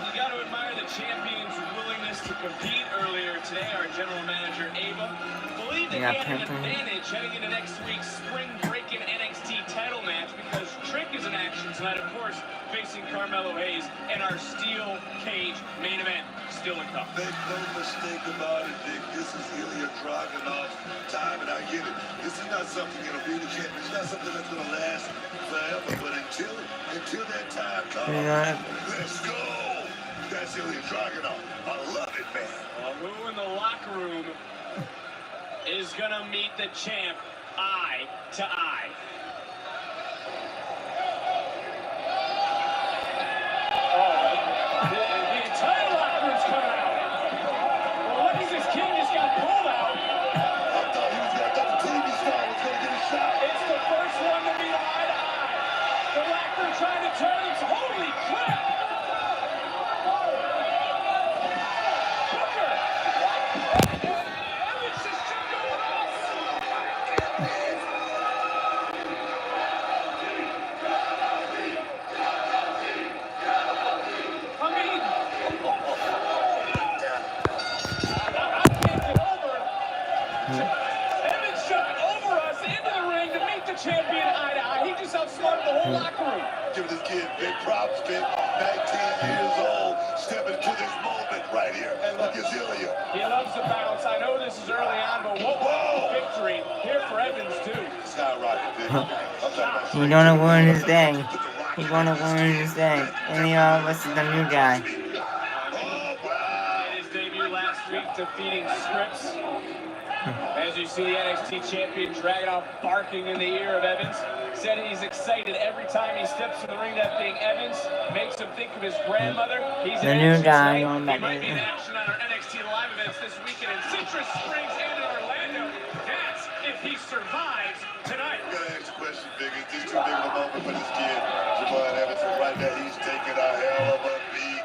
You got to admire the champion's willingness to compete. Earlier today, our general manager, Ava, believed that he had an advantage heading into next week's spring break-in NXT title match because Trick is in action tonight, of course, facing Carmelo Hayes, and our steel cage main event still to come. Make no mistake about it, Dick. This is Ilya Dragunov's time, and I get it. This is not something that'll be the champion. It's not something that's going to last forever, but until that time comes, let's go. That's Ilya Dragunov. I love it, man. Who in the locker room is going to meet the champ eye to eye? The entire locker room's coming out. Well, what is this kid just got pulled out? I thought the TV star was going to get a shot. It's the first one to meet eye to eye. The locker trying to turn. Holy crap! props, Vic. 19 years old, stepping to this moment right here. And look, he loves the bounce. I know this is early on, but what was the victory here for Evans, too? Skyrocket, Vic. He's gonna win his day. He's gonna win his day. Any of us is the new guy. In his debut last week, defeating Scripps. As you see the NXT champion Dragunov barking in the ear of Evans. Said he's excited every time he steps in the ring. That being Evans makes him think of his grandmother. He's the new guy on he that. might be in action on our NXT live events this weekend in Citrus Springs and in Orlando. That's if he survives tonight. I gotta ask a question, Big. Is this too big of a moment for this kid, Javon Evans? Right now, he's taking a hell of a beat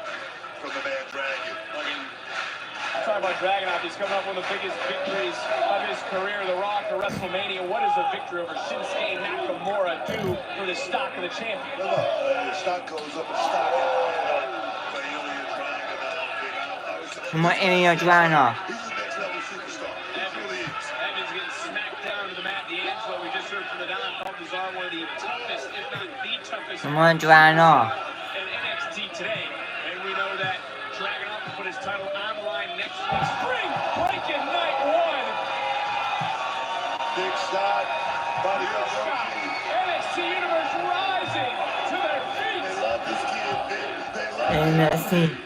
from the man Dragon. Talk about Dragunov, he's coming up with one of the biggest victories of his career, The Rock to WrestleMania. What does a victory over Shinsuke Nakamura do for the stock of the champion? Look, the stock goes up and stock goes down. Come on, Ilya Dragunov. He's the next level superstar. Evans getting smacked down to the mat. D'Angelo, we just heard from the Don, called his arm one of the toughest, if not the toughest. Come on, Dragunov. In NXT today. And we know that Dragunov will put his title on the line next week. Spring breaking night one. Big shot by the NXT Universe rising to their feet. They love this kid, Big. They love NXT.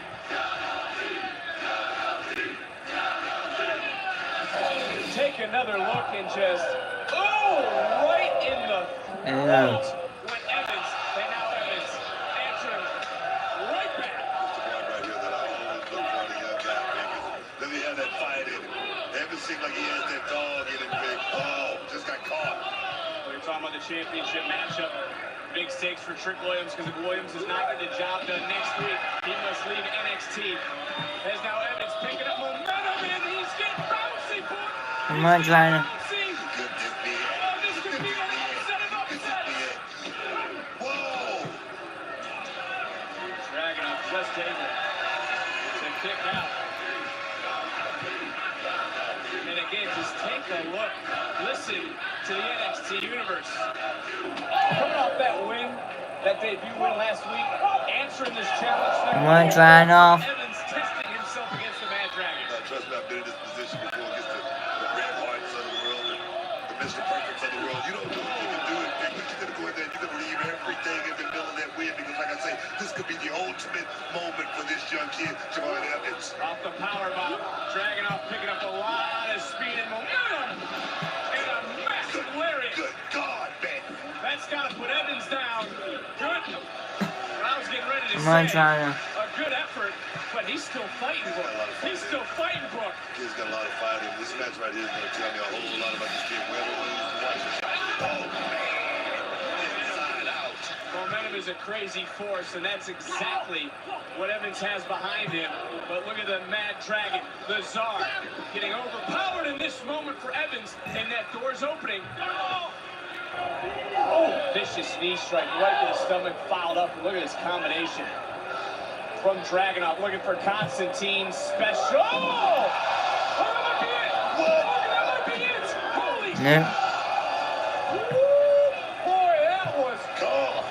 Take another look and just, right in the throat. When Evans, they now Evans, answering right back. Right here that I always look for the young guy, Big. Does he have that fight in him? Evans seems like he has that dog in him, Big. Oh, just got caught. We're talking about the championship matchup. Big stakes for Trick Williams, because if Williams is not getting the job done next week, he must leave NXT. As now Evans picking up momentum, and he's getting bouncy, boy. Come on, Dragunov. This could be an upset of upsets. Whoa! Dragunov just able to kick out. And again, just take a look. Listen to the NXT Universe. Coming off that win, that debut win last week, answering this challenge. Come on, Dragunov. Evans testing himself against the Mad Dragon. Trust me, I've been in this position before against the Red Hearts of the world and the Mr. Perfects of the world. You don't know if you can do it, Big, but you're going to go in there and you're going to leave everything in the middle of that win because, like I say, this could be the ultimate moment for this young kid, Javon Evans. Off the power bomb, Dragunov picking up a lot of speed and momentum. And a massive lariat. Good God, man. That's got to put Evans down. Good. I was getting ready to Come on, say Dragunov. a good effort, but he's still fighting, Brooke. He's still fighting, Brooke. Kid's got a lot of fight in him. This match right here is going to tell me a whole lot about this kid. Win or lose, watch it. Oh, man. Inside out. Momentum is a crazy force, and that's exactly what Evans has behind him. But look at the Mad Dragon, the Czar, getting overpowered in this moment for Evans, and that door's opening. Oh, vicious knee strike right to the stomach, fouled up. Look at this combination from Dragunov, looking for Constantine's special. Oh, that might be it. That might be it. Holy No. boy, that was God.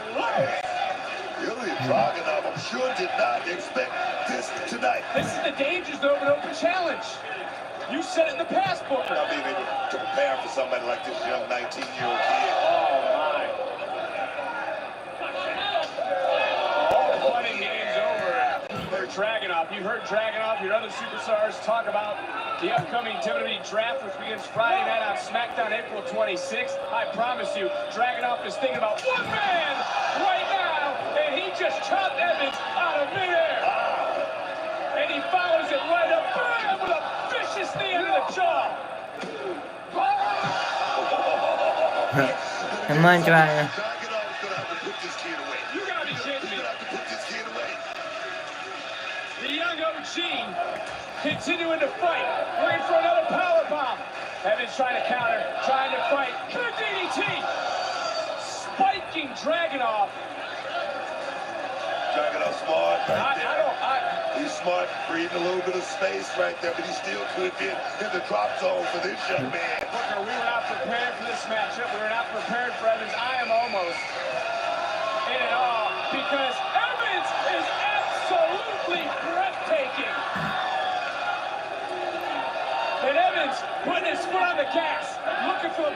Ilya Dragunov, I'm sure, did not expect this tonight. This is the dangers of an open challenge. You said it in the past, Booker. Not being able to prepare for somebody like this young 19-year-old kid. Oh, my. All the fun and games over for Dragunov. You heard Dragunov, your other superstars, talk about the upcoming WWE draft, which begins Friday night on SmackDown, April 26th. I promise you, Dragunov is thinking about one man right now, and he just chopped Evans out of midair. And he follows it right up, bam, with a vicious knee into the jaw. Come on, Dragunov. Dragunov's going to have to put this kid away. You gotta be kidding me. He's going to have to put this kid away. The young OG continuing to fight, looking for another power bomb. Evans trying to counter, trying to fight. Good DDT. Spiking Dragunov. Dragunov smart right there. He's smart, creating a little bit of space right there, but he still could get in the drop zone for this young man. Booker, we were not prepared for this matchup. We were not prepared for Evans. I am almost in it all because Evans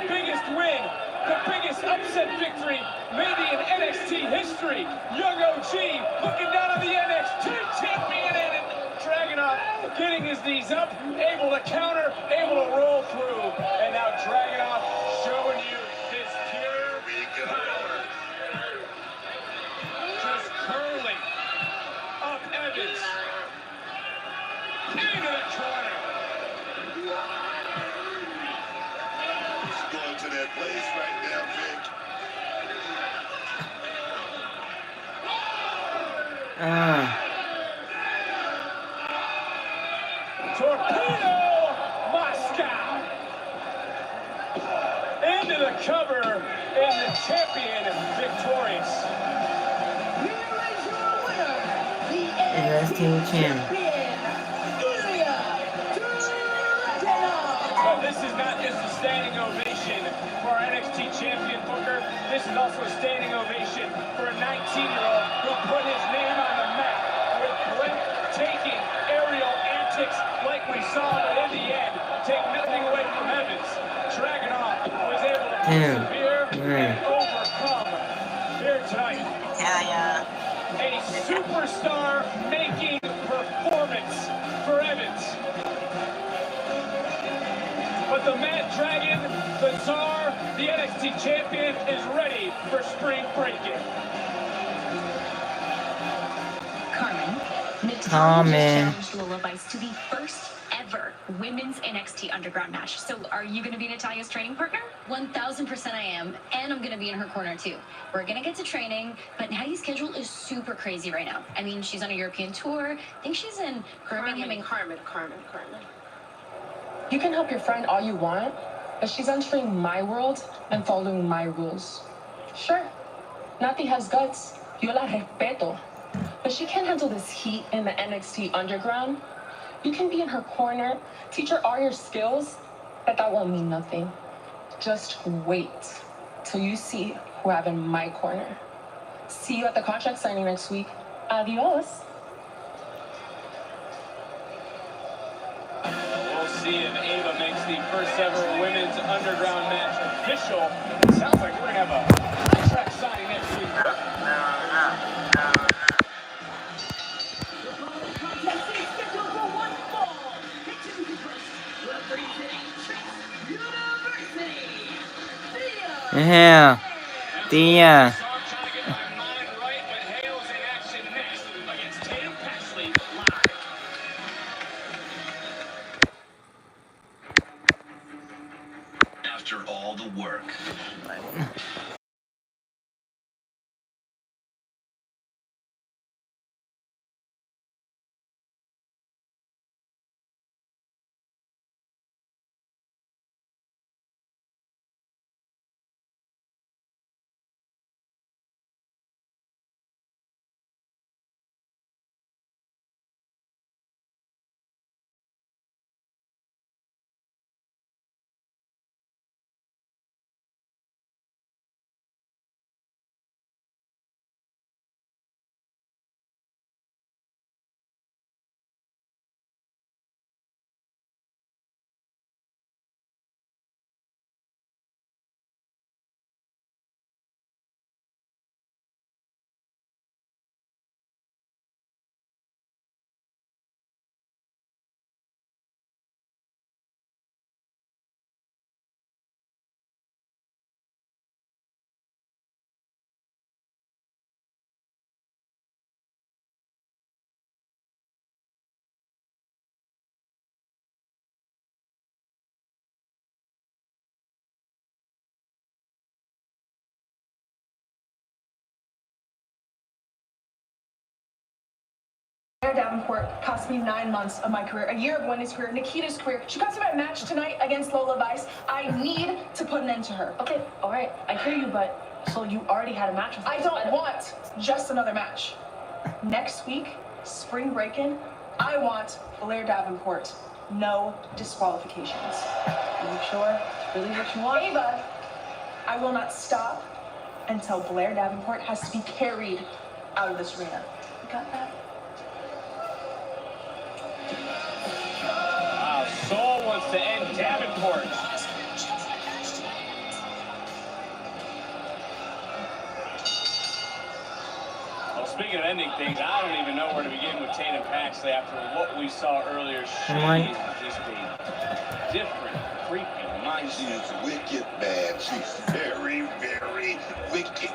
biggest win, the biggest upset victory, maybe in NXT history. Young OG looking down on the NXT champion and Dragunov getting his knees up, able to counter, able to roll through. And now Dragunov showing you his pure power. Just curling up Evans into the corner. He's going to that place right now, Vic. Torpedo Moscow into the cover, and the champion victorious. NXT champ. But this is not just a standing ovation for our NXT champion Booker. This is also a standing ovation for a 19-year-old who put his name on the map with breathtaking aerial antics like we saw, but in the end, take nothing away from Evans. Dragunov was able to persevere and overcome here tonight. A superstar-making performance for Evans. But the Mad Dragon, the Tsar, the NXT champion, is ready for spring breaking. Carmen challenged Lola Vice to the first ever women's NXT Underground match. So are you going to be Natalia's training partner? 1000% I am, and I'm going to be in her corner too. We're going to get to training, but Natty's schedule is super crazy right now. I mean, she's on a European tour. I think she's in Birmingham and Carmen. You can help your friend all you want, but she's entering my world and following my rules. Sure, Nati has guts. Yo la respeto. But she can't handle this heat in the NXT Underground. You can be in her corner, teach her all your skills, but that won't mean nothing. Just wait till you see who I have in my corner. See you at the contract signing next week. Adios. We'll see if Ava makes the first ever women's underground match official. It sounds like we're going to have a contract signing next week. Yeah, Thea. After all the work. Blair Davenport cost me 9 months of my career, a year of Wendy's career, Nikita's career. She cost me my match tonight against Lola Vice. I need to put an end to her. Okay, all right, I hear you, but so you already had a match with her. I don't want just another match. Next week, spring break-in, I want Blair Davenport. No disqualifications. Are you sure it's really what you want? Ava, I will not stop until Blair Davenport has to be carried out of this arena. You got that? Soul wants to end Davenport. Speaking of ending things, I don't even know where to begin with Tatum Paxley after what we saw earlier. She is just a different, creepy mind. She is wicked, man. She's very, very wicked.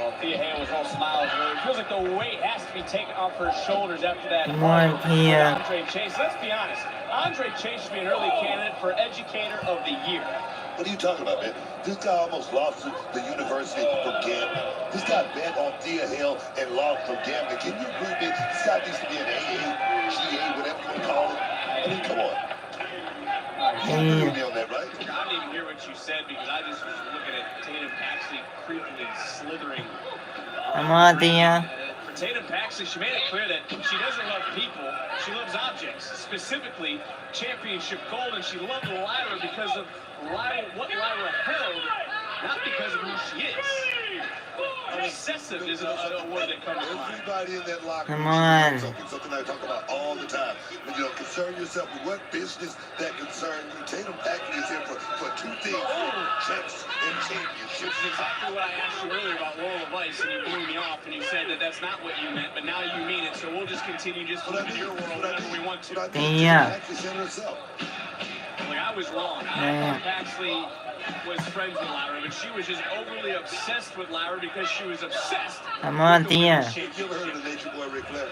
Well, Thea Hale was all smiles earlier. It feels like the weight has to be taken off her shoulders after that. Come on, Tia. Andre Chase. Let's be honest. Andre Chase should be an early candidate for Educator of the Year. What are you talking about, man? This guy almost lost to the university from gambling. This guy bet on Thea Hale and lost from gambling. Can you agree with me? This guy needs to be an AA, GA, whatever you want to call it. I mean, come on. You agree with me on that, right? I didn't even hear what you said because I just was looking at Tatum Paxley creepily slithering. Come on, Thea. For Tatum Paxley, she made it clear that she doesn't love people, she loves objects, specifically championship gold, and she loved Lyra because of what Lyra held, not because of who she is. Obsessive is a word that comes to mind. Everybody in that locker room. Come on. Something I talk about all the time. But, you know, concern yourself with what business that concerns you. Tatum Paxley is here for two things: champs and championships. This is exactly what I asked you earlier about Laurel of Ice, and you blew me off, and you said that that's not what you meant, but now you mean it. So we'll just continue just to live in your world whenever we want to. Yeah. Like, I was wrong. I thought Paxley was friends with Lyra, but she was just overly obsessed with Lyra because she was obsessed. Come on, Thea. You ever heard of the Nature Boy Ric Flair?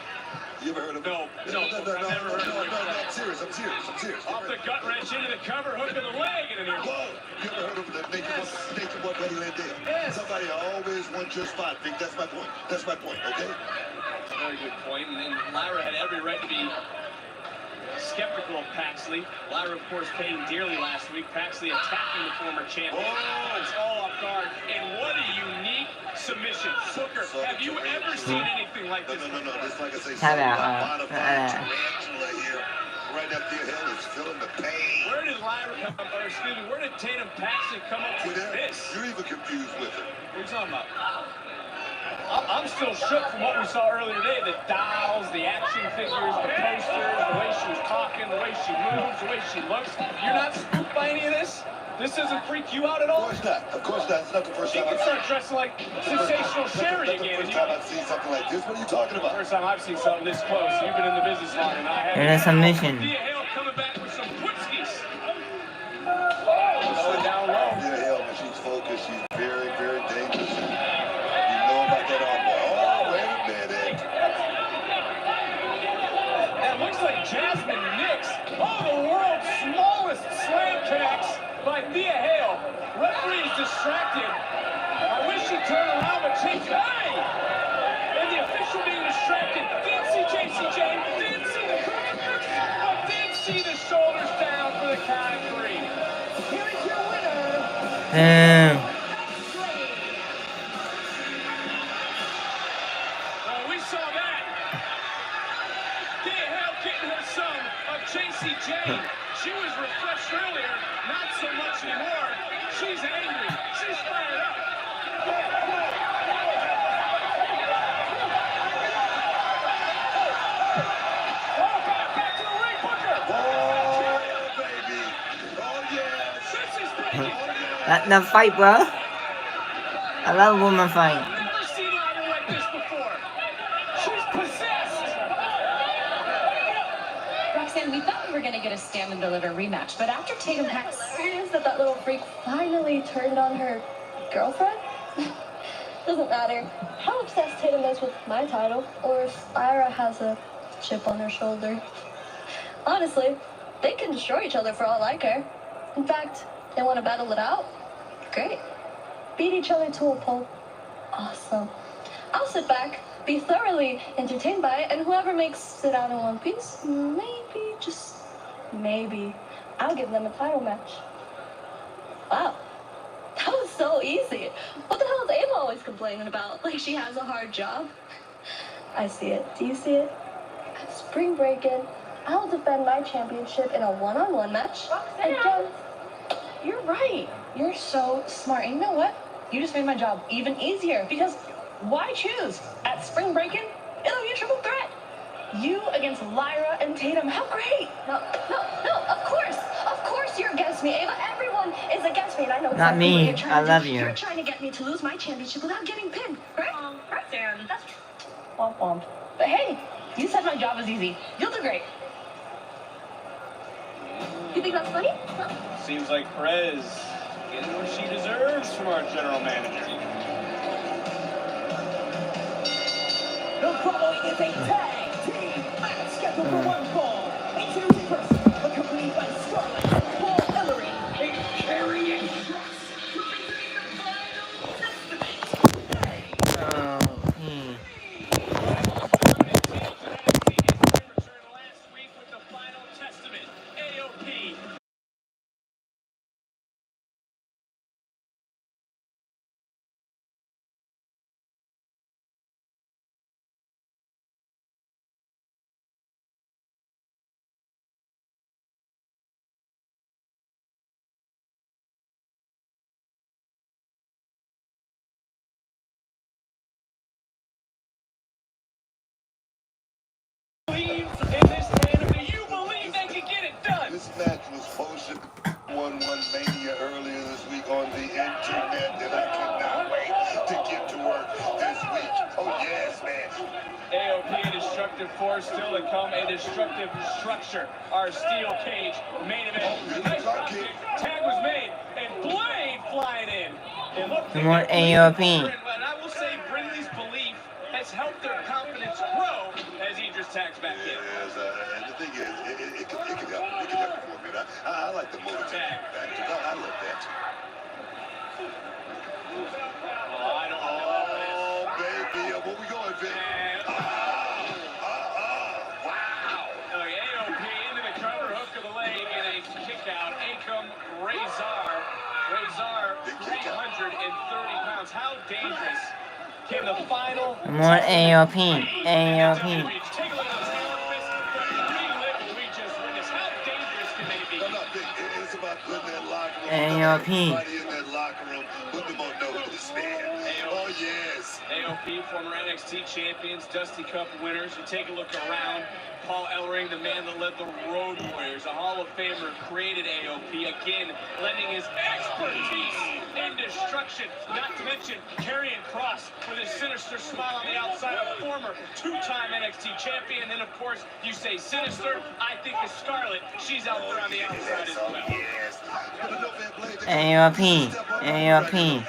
You ever heard of him? No, I've never heard of him. No, I'm serious. Off the gut wrench into the cover, hook of the leg, and in here. Whoa! You ever heard of the Nature Boy Buddy Landale? Yes. Somebody always wants your spot, Vic. That's my point, okay? Very good point. And Lyra had every right to be skeptical of Paxley. Lyra, of course, paying dearly last week. Paxley attacking the former champion. Oh, it's all off guard. And what a unique submission. Booker, have you ever seen anything like this? No. Just like I say, tarantula here. Right up Thea Hale is feeling the pain. Where did Lyra come up, or excuse me, where did Tatum Paxley come up with this? You're even confused with her. What are you talking about? I'm still shook from what we saw earlier today. The dolls, the action figures, the posters, the way she was talking, the way she moves, the way she looks. You're not spooked by any of this? This doesn't freak you out at all? Of course not. It's not the first she time can start dressing like Sensational Sherry again. First time I've seen something like this. What are you talking about? First time I've seen something this close. You've been in the business longer than I have. There's a submission. Thea Hale coming back with some Woodskis. Going down low. Thea Hale, when she's focused, she's very, very dangerous. You know about that armbar. Oh, wait a minute. That looks like Jasmine Nix. Oh, the world's smallest slam connects by Thea Hale. Referee is distracted. I wish she'd turn around, but change. Hey! And the official being distracted. Didn't see JCJ. Didn't see the cross. But did see the shoulders down for the count of 3. Here is your winner. We saw that. Thea Hale getting her some of JCJ. She was refreshed earlier, not so much anymore. She's angry. She's fired up. Back to the ring, Booker. Oh, baby. Oh, yes. This is breaking. Let them fight, bro. I love woman fight. I've never seen Lyra like this before. She's possessed. Roxanne, we thought we were going to get a stand and deliver rematch, but after Tatum Paxley experienced that little freak finally turned on her girlfriend? Doesn't matter how obsessed Tatum is with my title, or if Lyra has a chip on her shoulder. Honestly, they can destroy each other for all I care. In fact, they want to battle it out? Great. Beat each other to a pulp. Awesome. I'll sit back, be thoroughly entertained by it, and whoever makes it out in one piece, maybe, just maybe, I'll give them a title match. Wow. That was so easy. What the hell is Ava always complaining about? Like she has a hard job? I see it. Do you see it? At spring break-in, I'll defend my championship in a one-on-one match. Again. You're right. You're so smart. And you know what? You just made my job even easier because why choose? At spring break-in, it'll be a triple threat. You against Lyra and Tatum. How great! No, of course you're against me, Ava. Everyone is against me, and I know Not exactly me. what you're trying I to love do. you. You're trying to get me to lose my championship without getting pinned, right? Right, Dan. That's womp womp. But hey, you said my job was easy. You'll do great. You think that's funny? Huh? Seems like Perez getting what she deserves from our general manager. The following is a tag team match scheduled for one fall. Introducing first, accompanied by Scarlett, Paul Ellering, and carrying trust, representing the final testament. Last week with the final testament, AOP. In this tandem, do you believe they can get it done? This match was posted 1-1 Mania earlier this week on the internet, and I cannot wait to get to work this week. Oh, yes, man. AOP, a destructive force, still to come, a destructive structure. Our steel cage main event. Nice drop kick. Tag was made, and Blade flying in. It looked More AOP. And I will say, Brindley's belief has helped their confidence grow as Idris tags back in. Yes, and the thing is, it can help. It can help for a minute. I like the motor tag back. I love that. Oh, baby. Where we going, Vic? Wow. AOP into the cover, hook of the leg, and a kick out. Akam Razor, 330 pounds. How dangerous can the final... More AOP. AOP. Take a look at this hammer fist. Relive what we just witnessed. How dangerous can they be? No, Vic, it's about putting that locker room. AOP. Everybody in that locker room, put them on notice, man. Oh, yes. AOP, former NXT champions, Dusty Cup winners. You take a look around. Paul Ellering, the man that led the Road Warriors, a Hall of Famer, created AOP, again, lending his expertise in destruction, not to mention Karrion Kross with his sinister smile on the outside, a former two-time NXT champion. And then, of course, you say sinister, I think of Scarlett. She's out there on the outside as well. Yes. AOP. AOP.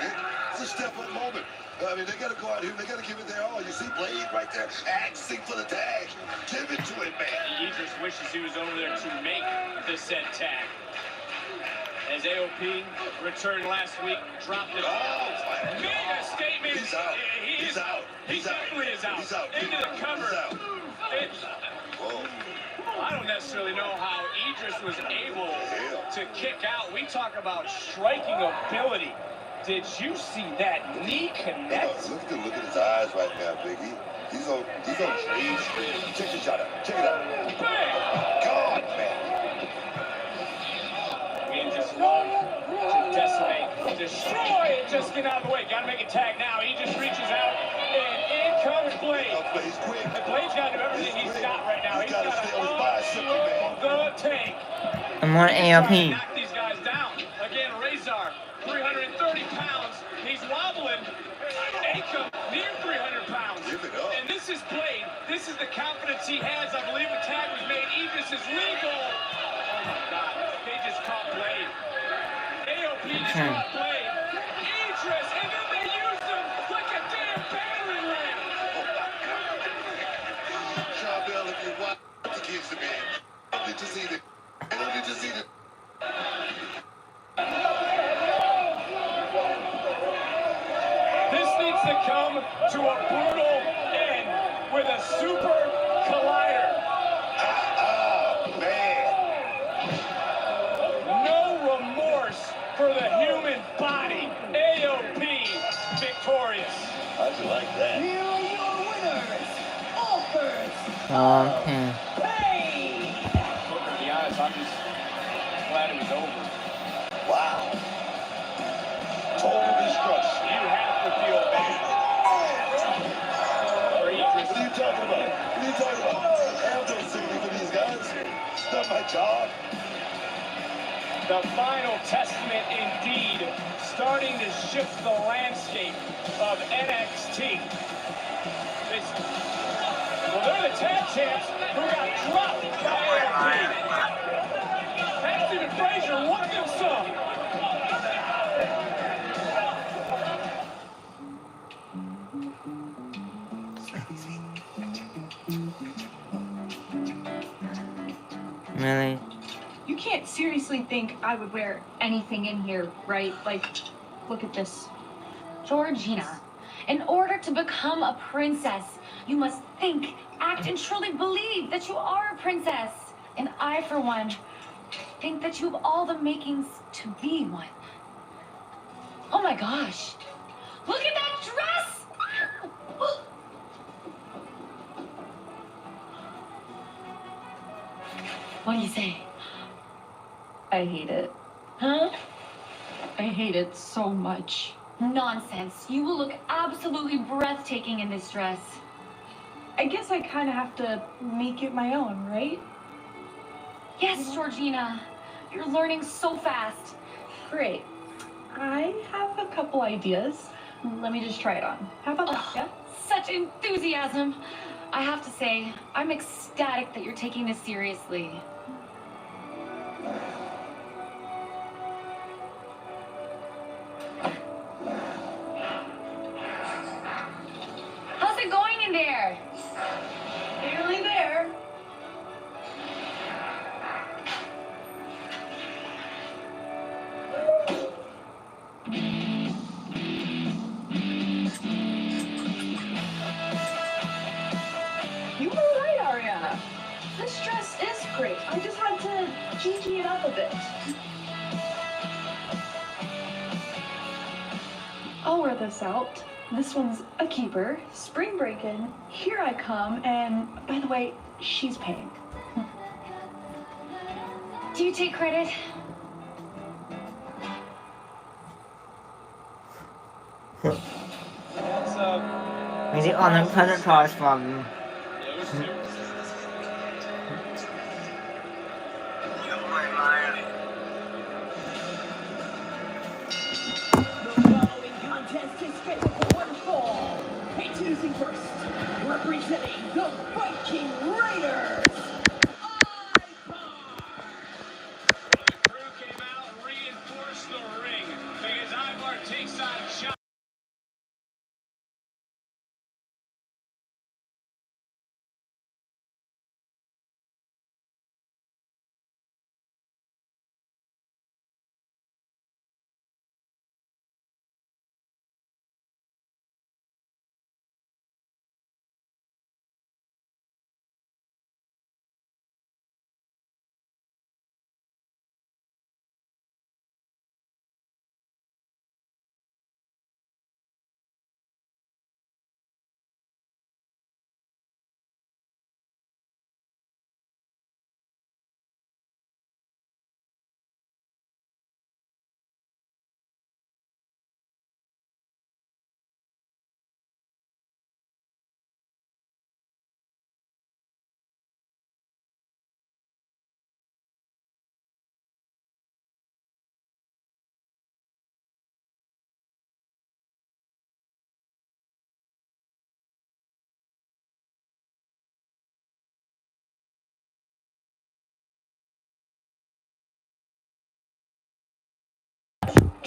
It's a step-up moment. I mean, they got to go out here. They got to give it their all. You see Blade right there, asking for the tag. Give it to him, man. Idris wishes he was over there to make the said tag. As AOP returned last week, dropped it. Mega statement. He's out. He's out. He definitely is out. He's out. Into the cover. He's out. Whoa. I don't necessarily know how Idris was able to kick out. We talk about striking ability. Did you see that knee connect? Look at his eyes right now, Biggie. He's on trade street. Check the shot out. Check it out. Bang! God, man. We just love to decimate, destroy, and just get out of the way. Got to make a tag now. He just reaches out, and in comes Blade. Blade's quick. And Blade's got to do everything he's got right now. He's got to stay on his bicycle, man. the tank. More AOP. Knock these guys down. Again, Razor, 330 pounds. He's wobbling. Akam, near 300 pounds. Give it up. And this is Blade. This is the confidence he has. I believe the tag was made. Idris is legal. Oh, my God. They just caught Blade. AOP just caught Blade. Idris, and then they used him like a damn battering ram. Charbel, if you watch the kids, man, I don't need to see it. I don't need to see it. This needs to come to a brutal end with a super collider. Man. No remorse for the human body. AOP victorious. How'd you like that? Here are your winners. Offers. Okay. Look at the eyes. I'm just glad it was over. Wow. Total destruction. You have to feel bad. For Idris. What are you talking about? What are you talking about? I have no sympathy for these guys. It's not my job. The final testament indeed, starting to shift the landscape of NXT. This they're the tag champs who got dropped by AOP. Paxton and Frazier want them some. Really? You can't seriously think I would wear anything in here, right? Like, look at this. Georgina, in order to become a princess, you must think, act, and truly believe that you are a princess. And I, for one, think that you have all the makings to be one. Oh my gosh. Look at that dress! What do you say? I hate it. Huh? I hate it so much. Nonsense. You will look absolutely breathtaking in this dress. I guess I kind of have to make it my own, right? Yes, Georgina. You're learning so fast. Great. I have a couple ideas. Let me just try it on. How about that? Yeah? Such enthusiasm. I have to say, I'm ecstatic that you're taking this seriously. How's it going in there? Nearly there. You were right, Ariana. This dress is great. I just had to Gigi it up a bit. I'll wear this out. This one's a keeper. Spring break-in. Here I come, and by the way, she's paying. Do you take credit? We the honor predators from The following contest is scheduled for one fall. Introducing first, representing the Viking Raiders. The crew came out and reinforced the ring because Ivar takes on John.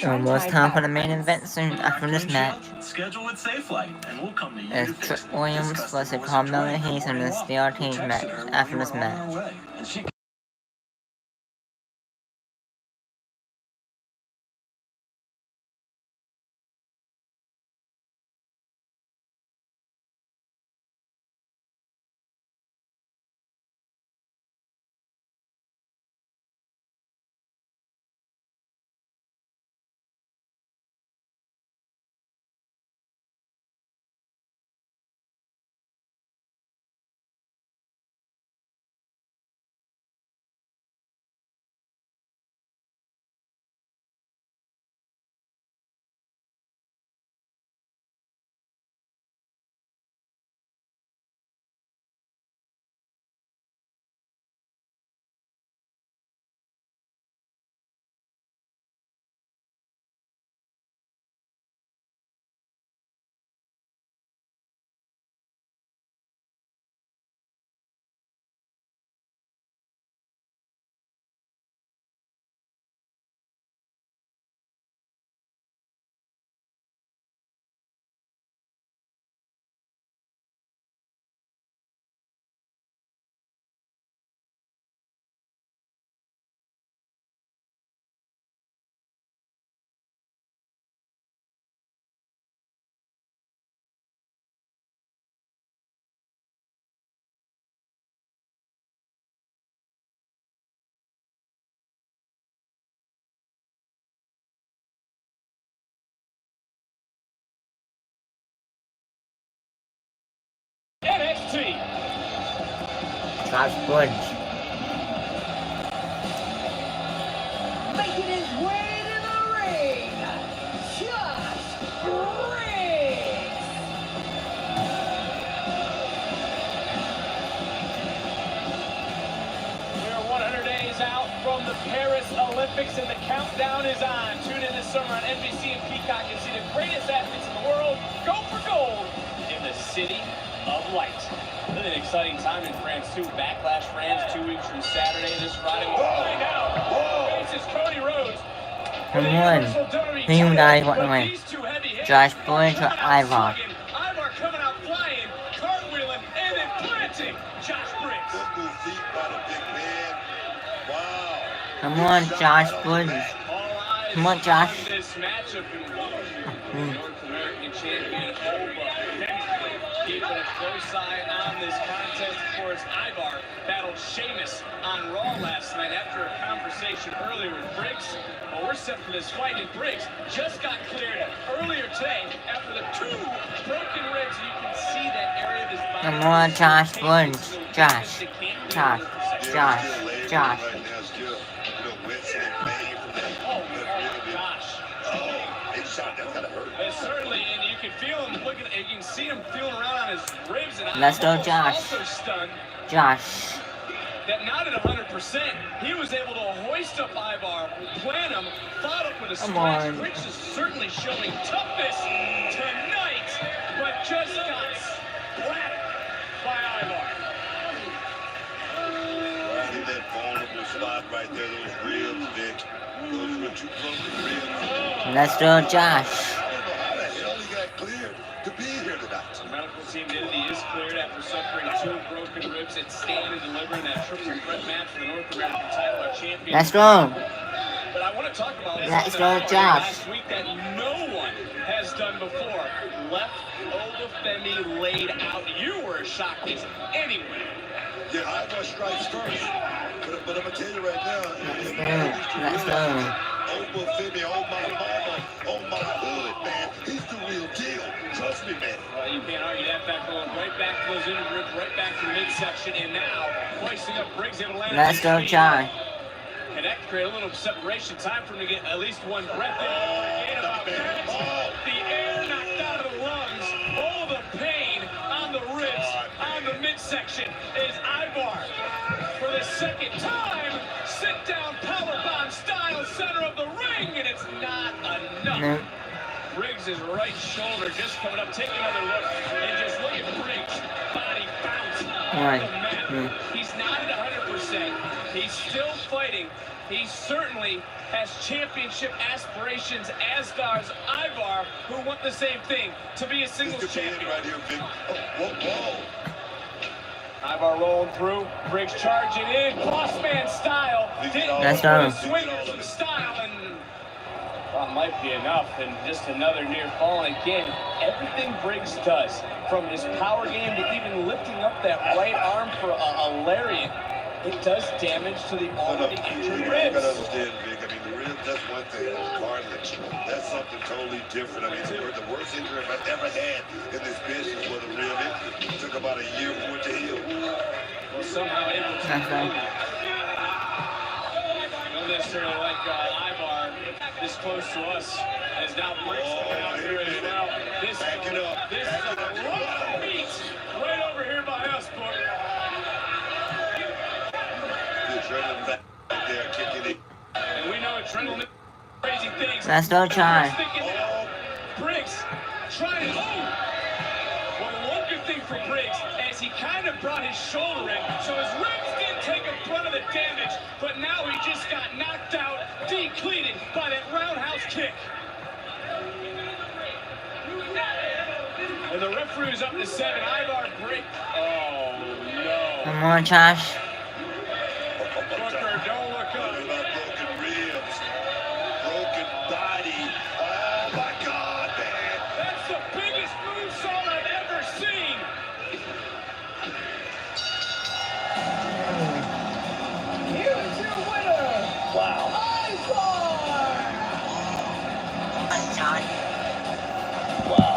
almost time for the main event soon after this match. Schedule with SafeLight, and we'll come to you As to fix Trick it. Williams This versus customer Carmelo was Hayes in the trained steel well. cage We'll match text her after when this we were on our match. way, and she Josh Briggs. Making his way to the ring, Josh Briggs. We're 100 days out from the Paris Olympics and the countdown is on. Tune in this summer on NBC and Peacock and see the greatest athletes in the world go for gold in the City of Light. Really an exciting time in France too. Backlash France 2 weeks from Saturday. This Friday we'll find out. This is Cody Rhodes. Come on. Who guys want to win? Josh Briggs or Ivar? Ivar coming out flying, cartwheeling, and then planting Josh Briggs. Good feet by the big man. Wow. Come on, Josh Briggs. Come on, Josh. This matchup North American champion keeping a close eye on this contest. Of course, Ivar battled Sheamus on Raw last night after a conversation earlier with Briggs. Well, we're set for this fight, and Briggs just got cleared earlier today after the 2 broken ribs. You can see that area of his body. Come on, Josh Briggs. Josh. Josh. Josh. Josh. Certainly, and you can feel him looking. You can see him feeling around on his ribs, and Let's go, Josh. Also stunned Josh. that not at 100%, he was able to hoist up Ivar, plant him, fought up with a splash. Briggs is certainly showing toughness tonight, but just got splattered by Ivar. Right in that vulnerable spot right there, those ribs, Vic. Those were too close to ribs. Let's go, Josh. To be here tonight. The medical team did it. He is cleared after suffering 2 broken ribs and stand and delivering that triple threat match for the North American title. Our champion. Let's go. But I want to talk about Let's go, Josh. last week that no one has done before. Left Olafemi laid out. You were shocked as anyone. Yeah, Ivar strikes first. But I'm going to tell you right now. Let's go. Olafemi, oh my mama, oh my hood, man. He's the real deal. Trust me, man. Well, you can't argue that back, going right back to those inner ribs, right back to the midsection, and now hoisting up Briggs able to land. Let's go, Josh. Connect, create a little separation, time for him to get at least one breath in. The air knocked out of the lungs. All the pain on the ribs, on the midsection is Ivar. For the second time, sit down powerbomb style center of the ring, and it's not enough. No. Briggs' right shoulder just coming up. Take another look, and just look at Briggs' body bounce off the mat. He's not at 100%. He's still fighting. He certainly has championship aspirations, as does Ivar, who want the same thing, to be a singles champion. Right here, Vic. Whoa. Ivar rolling through, Briggs charging in, bossman style. Let's go. Swing some style, and that might be enough. And just another near fall. And again, everything Briggs does, from his power game to even lifting up that right arm for a lariat, it does damage to the already injured You ribs. gotta understand, Vic. I mean, the ribs, that's one thing. Cartilage, that's something totally different. I mean, the worst injury I've ever had in this business was a rib injury. It took about a year for it to heal. Well, somehow able to don't necessarily like Ivar this close to us, as now Briggs coming out here as well. This is a rough beat right over here by us, boy. They're kicking it. And we know adrenaline crazy things. Let's go, Josh. Briggs trying. Well, one good thing for Briggs is he kind of brought his shoulder in, so his ribs didn't take a brunt of the damage, but now he just got knocked out, decleated by that roundhouse kick. And the referee is up to 7. Ivar Briggs. Oh no. Come on, Josh. Booker, don't look up. Broken ribs, broken body. Oh my God, man! That's the biggest moonsault I've ever seen. Here's your winner. Wow. Wow.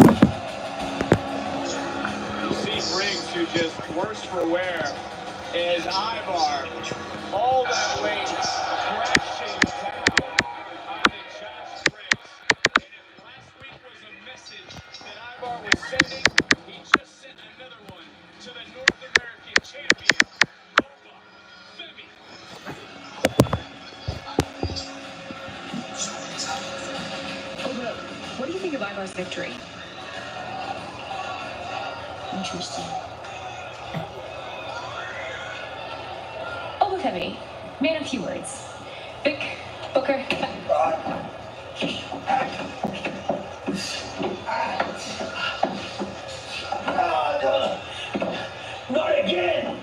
You see Briggs, who just worse for wear as Ivar, all that weight crashing down onto Josh Briggs. And if last week was a message that Ivar was sending, he just sent another one to the North American champion, Oba Femi. Oba, what do you think of Ivar's victory? Interesting. Oba Femi, man of few words. Vic, Booker. Not again!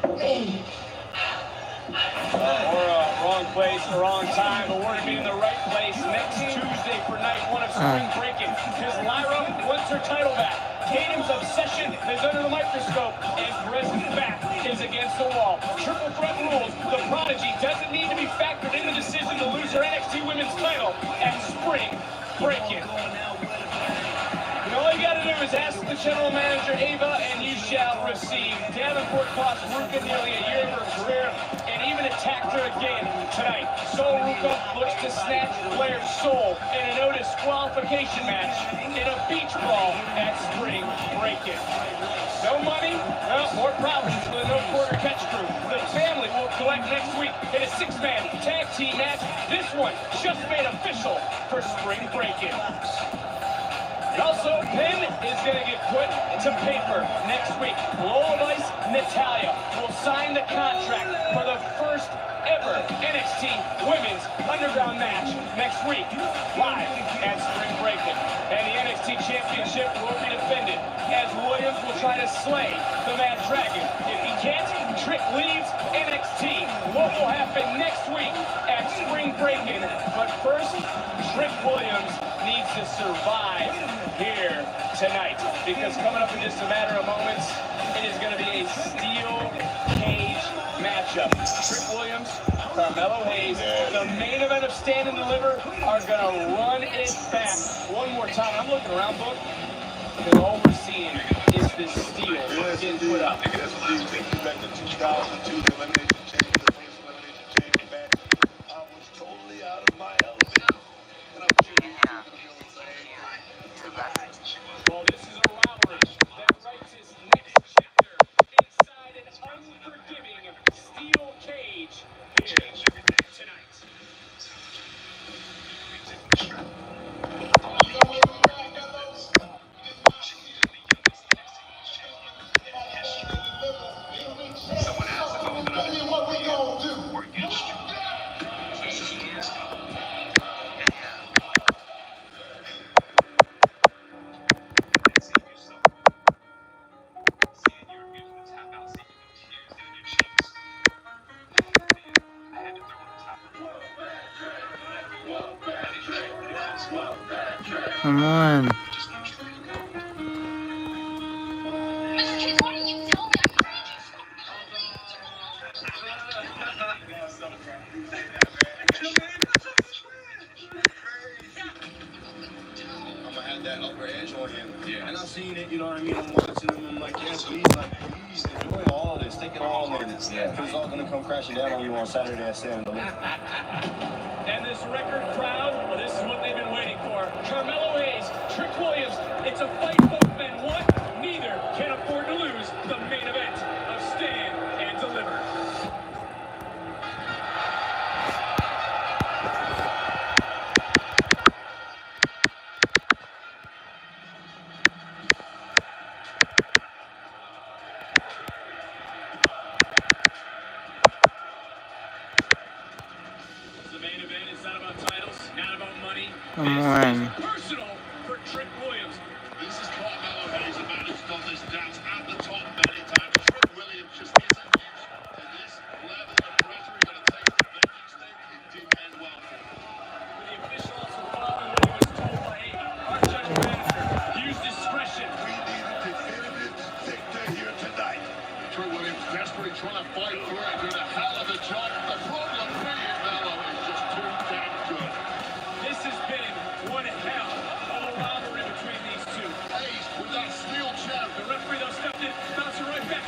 Wrong place, wrong time, but we're going to be in the right place next Tuesday for night one of Spring Breaking. Because Lyra wants her title back. Tatum's obsession is under the microscope, and Perez's back is against the wall. Triple threat rules. The Prodigy doesn't need to be factored in the decision to lose her NXT Women's title at Spring Breaking. And all you gotta do is ask the general manager, Ava, and you shall receive. Davenport cost Ruka nearly a year of her career, and even attacked her again tonight. Sol Ruka looks to snatch Blair's soul in a no disqualification match in a beach brawl at Spring Breaking. No money, well, more problems for the No Quarter Catch crew. The family will collect next week in a 6-man tag team match. This one just made official for Spring Breaking. And also, Penn is going to get put to paper next week. Lola Vice, Natalya will sign the contract for the first ever NXT Women's Underground match next week, live at Spring Breaking. And the NXT Championship will be defended as Williams will try to slay the Mad Dragon. If he can't, Trick leaves NXT. What will happen next week at Spring Breaking? But first, Trick Williams needs to survive here tonight, because coming up in just a matter of moments, it is going to be a steel cage matchup. Trick Williams, Carmelo Hayes, the main event of Stand and Deliver, are going to run it back one more time. I'm looking around, Book, and all we're seeing is this steel getting put up. Yes, please take you back to 2002, the Elimination Chamber, the first Elimination Chamber match. I was totally out of my element. And I'm sure you feel the same. Well, this is a rivalry that writes its next chapter inside an unforgiving steel cage here tonight. Come on. That upper edge on him. Yeah. And I've seen it, you know what I mean? I'm watching him, I'm like, yes, please enjoy all this. Take it all in. Yeah. Because it's all going to come crashing down on you on Saturday at 7. And this record crowd, well, this is what they've been waiting for. Carmelo Hayes, Trick Williams, it's a fight both men want. Neither can afford to lose the main event of Stand and Deliver. The main event is not about titles, not about money. Come on. Personal for Trick Williams. This is Carmelo Hayes, a man who's done this dance at the top many times. Trick Williams just isn't used to this level of pressure. He's going to take the making stake. It did end well for him. The official also following what he was told by our general manager. Use discretion. We need a definitive victor here tonight. Trick Williams desperately trying to fight for it, doing a hell of a job. The problem being Melo is just too damn good. This has been one hell of a rivalry between these two. Hayes with that steel chair. The referee though stepped in, bouncing right back.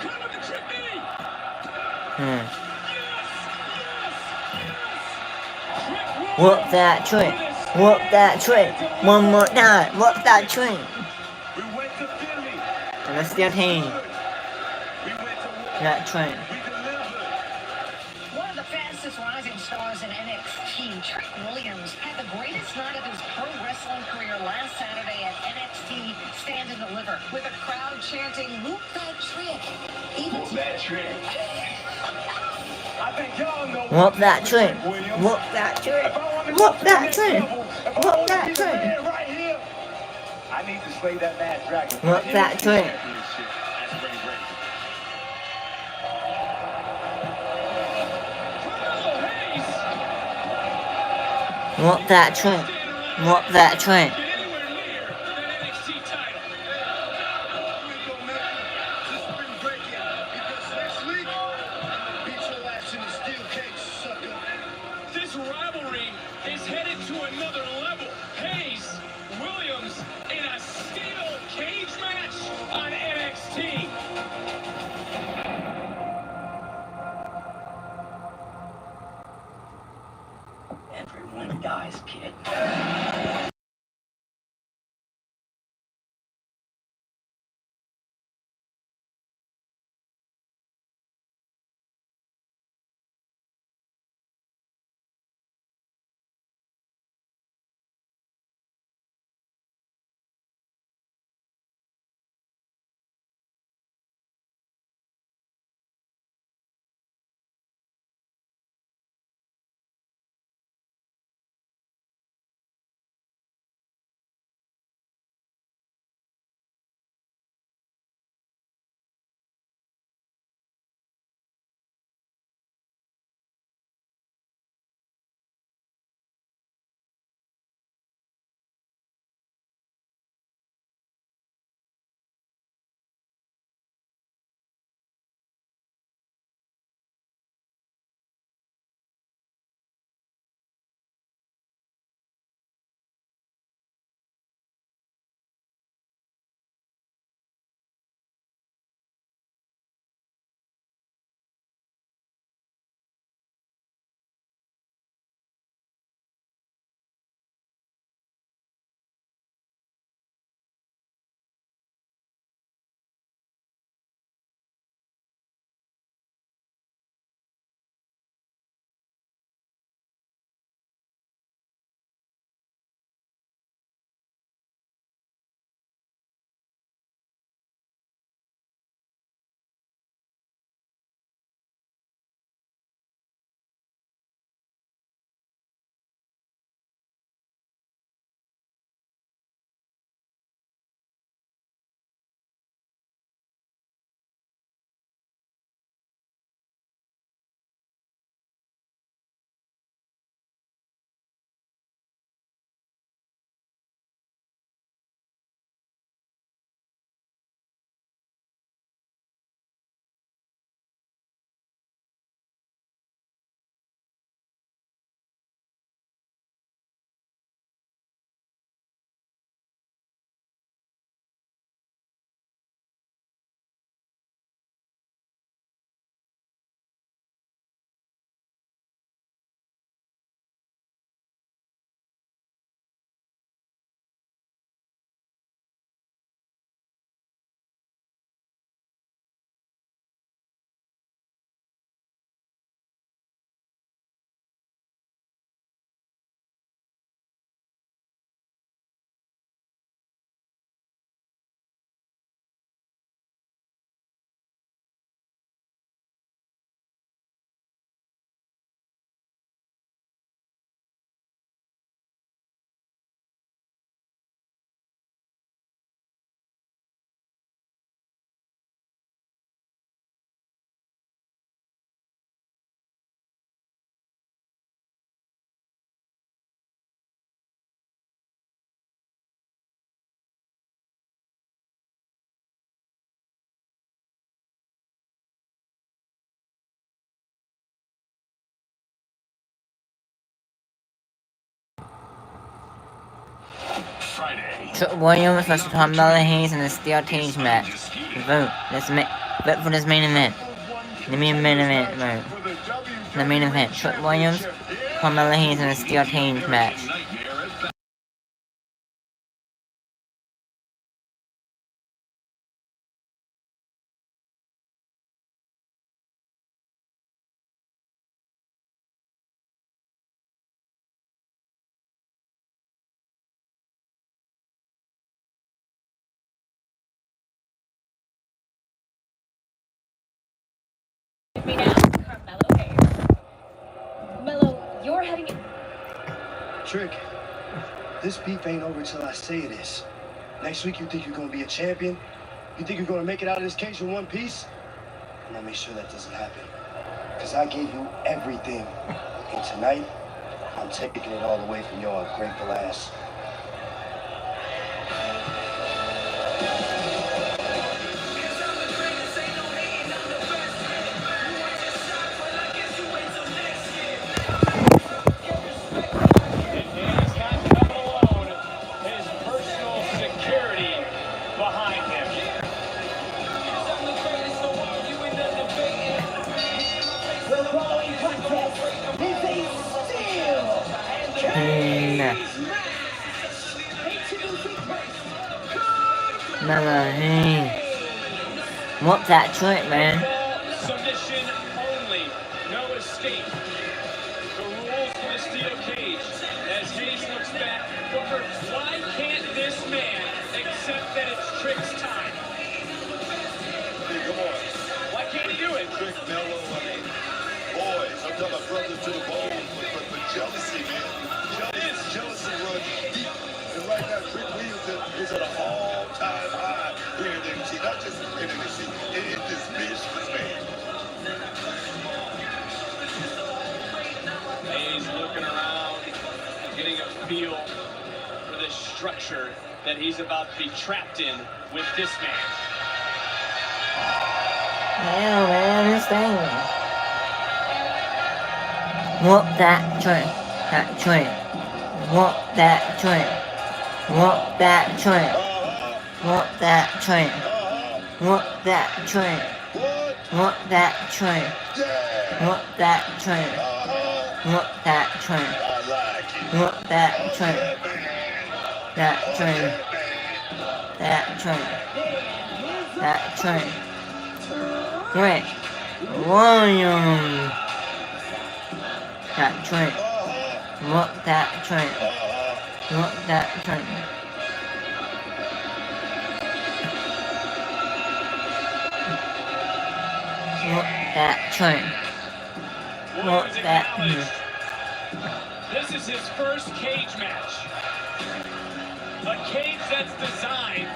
Come with the trick knee. Whoop that trick. Whoop that trick. One more time. Whoop that trick. And the steel team. That trick. One of the fastest rising stars in NXT, Trick Williams, had the greatest night of his pro wrestling career last Saturday at NXT Stand and Deliver, with a crowd chanting, "Whoop that trick." Whoop that trick. I think y'all know. Whoop that trick. Whoop that trick. Whoop that trick. Whoop that trick. Right here. I need to slay that mad dragon. Whoop that trick. That's pretty great. Whoop that trick. Whoop that trick. This rivalry is headed to another level. Hayes, Williams in a steel cage match on NXT. Everyone dies, kid. Friday. Williams versus Carmelo Hayes in a steel cage match. Vote for this main event. The main event mode. The main event, Trick Williams, Carmelo Hayes in a steel cage match. Me now, Carmelo Hayes. Melo, you're heading in. Trick, this beef ain't over till I say it is. Next week, you think you're gonna be a champion? You think you're gonna make it out of this cage in one piece? I'm gonna make sure that doesn't happen. Because I gave you everything. And tonight, I'm taking it all away from your ungrateful ass. Melo Hayes. Whoop that trick, man. Submission only, no escape. The rules for the steel cage. As Hayes looks back, wonder why can't this man accept that it's Trick's time? Hey, come on. Why can't he do it? Trick, Melo, I mean, boys, I'm talking about brothers to the bone, but jealousy, man. Jealousy runs deep. And right now, Trick Williams is at an all-time high here in NXT. Not just in NXT, in this business, man. Hayes looking around, getting a feel for the structure that he's about to be trapped in with this man. Hell, man, this thing. Whoop that trick. That trick. Whoop that trick. Whoop that trick. Whoop that trick. Whoop that trick. Whoop that trick. Whoop that trick. Whoop that trick. Whoop that trick. That trick. That trick. That trick. Trick Williams. That trick. Whoop that trick. Whoop that trick. Whoop that trick. Whoop that. This is his first cage match. A cage that's designed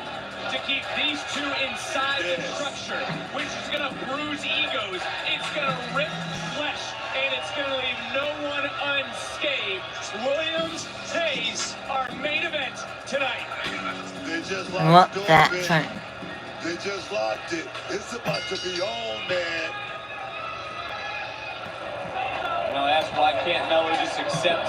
to keep these two inside the structure, which is going to bruise egos, it's going to rip flesh, and it's going to leave no one unscathed. Williams, Hayes, our main event tonight. They just Whoop that trick. They just locked it. It's about to be on, man. Well, that's why can't Melo just accept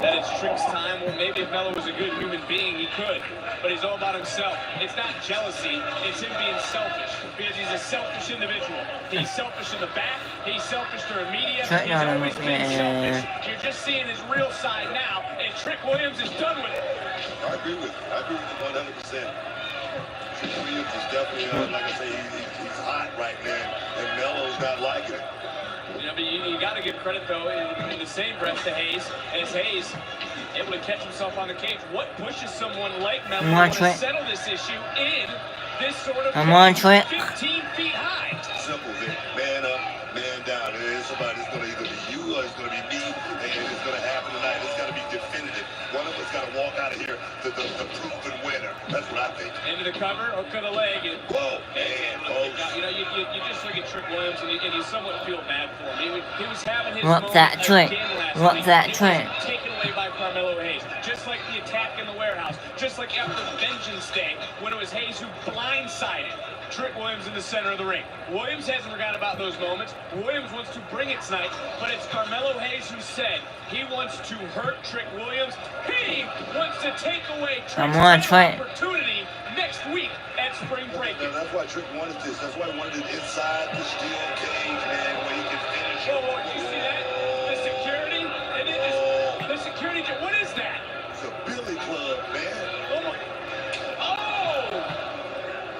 that it's Trick's time? Well, maybe if Melo was a good human being, he could. But he's all about himself. It's not jealousy. It's him being selfish. Because he's a selfish individual. He's selfish in the back. He's selfish to the media. He's always been selfish. You're just seeing his real side now. And Trick Williams is done with it. I agree with you. I agree with you 100%. Trick Williams is definitely, like I say, he's hot right now. And Melo's not liking it. You know, but you got to give credit, though, in the same breath to Hayes, as Hayes able to catch himself on the cage. What pushes someone like Melo to settle this issue in this sort of 15 feet high? Simple, man up, man down. Somebody's going to either be you or it's going to be me, and it's going to happen tonight. It's got to be definitive. One of us got to walk out of here the proven winner. That's what I think. Into the cover, hook of the leg. And, whoa, you know, you just look at Trick Williams, and you somewhat feel bad for him. He was having his What's that trick? What's that trick? Taken away by Carmelo Hayes. Just like the attack in the warehouse. Just like after Vengeance Day, when it was Hayes who blindsided Trick Williams in the center of the ring. Williams hasn't forgotten about those moments. Williams wants to bring it tonight, but it's Carmelo Hayes who said he wants to hurt Trick Williams. He wants to take away Trick's opportunity next week at at spring break. That's why Trick wanted this. That's why he wanted it inside the steel cage, man, where he can finish. Whoa, you see that? The security? And it is, the security, what is that? It's a billy club, man. Oh my. Oh!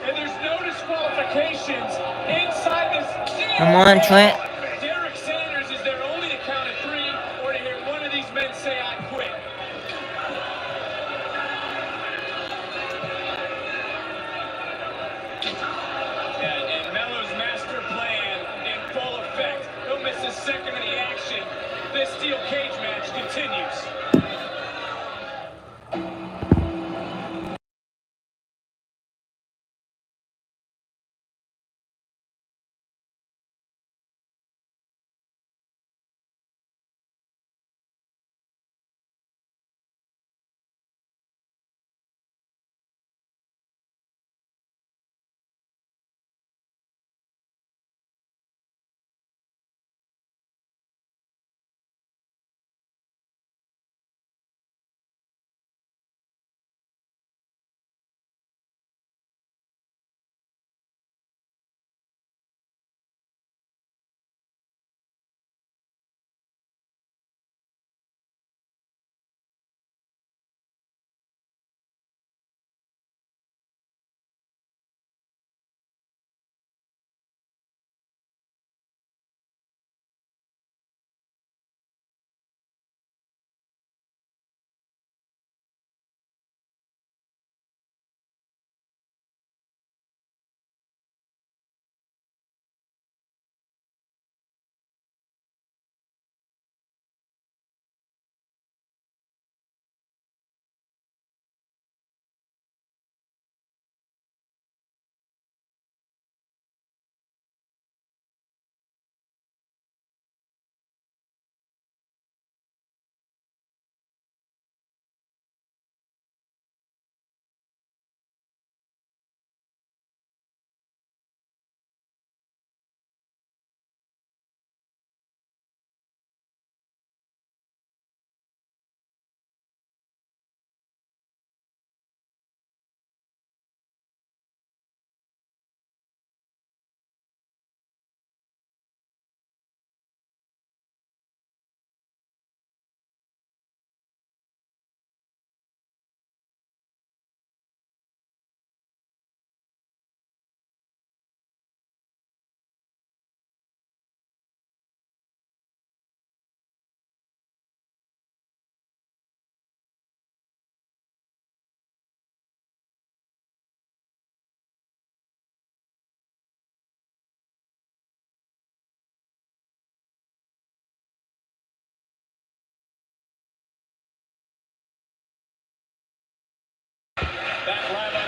And there's no disqualifications inside this steel Come on, Trent. Derek Sanders is there only to count at 3 or to hear one of these men say, I quit. Yeah, and Melo's master plan in full effect. He'll miss a second of the action. This steel cage match continues.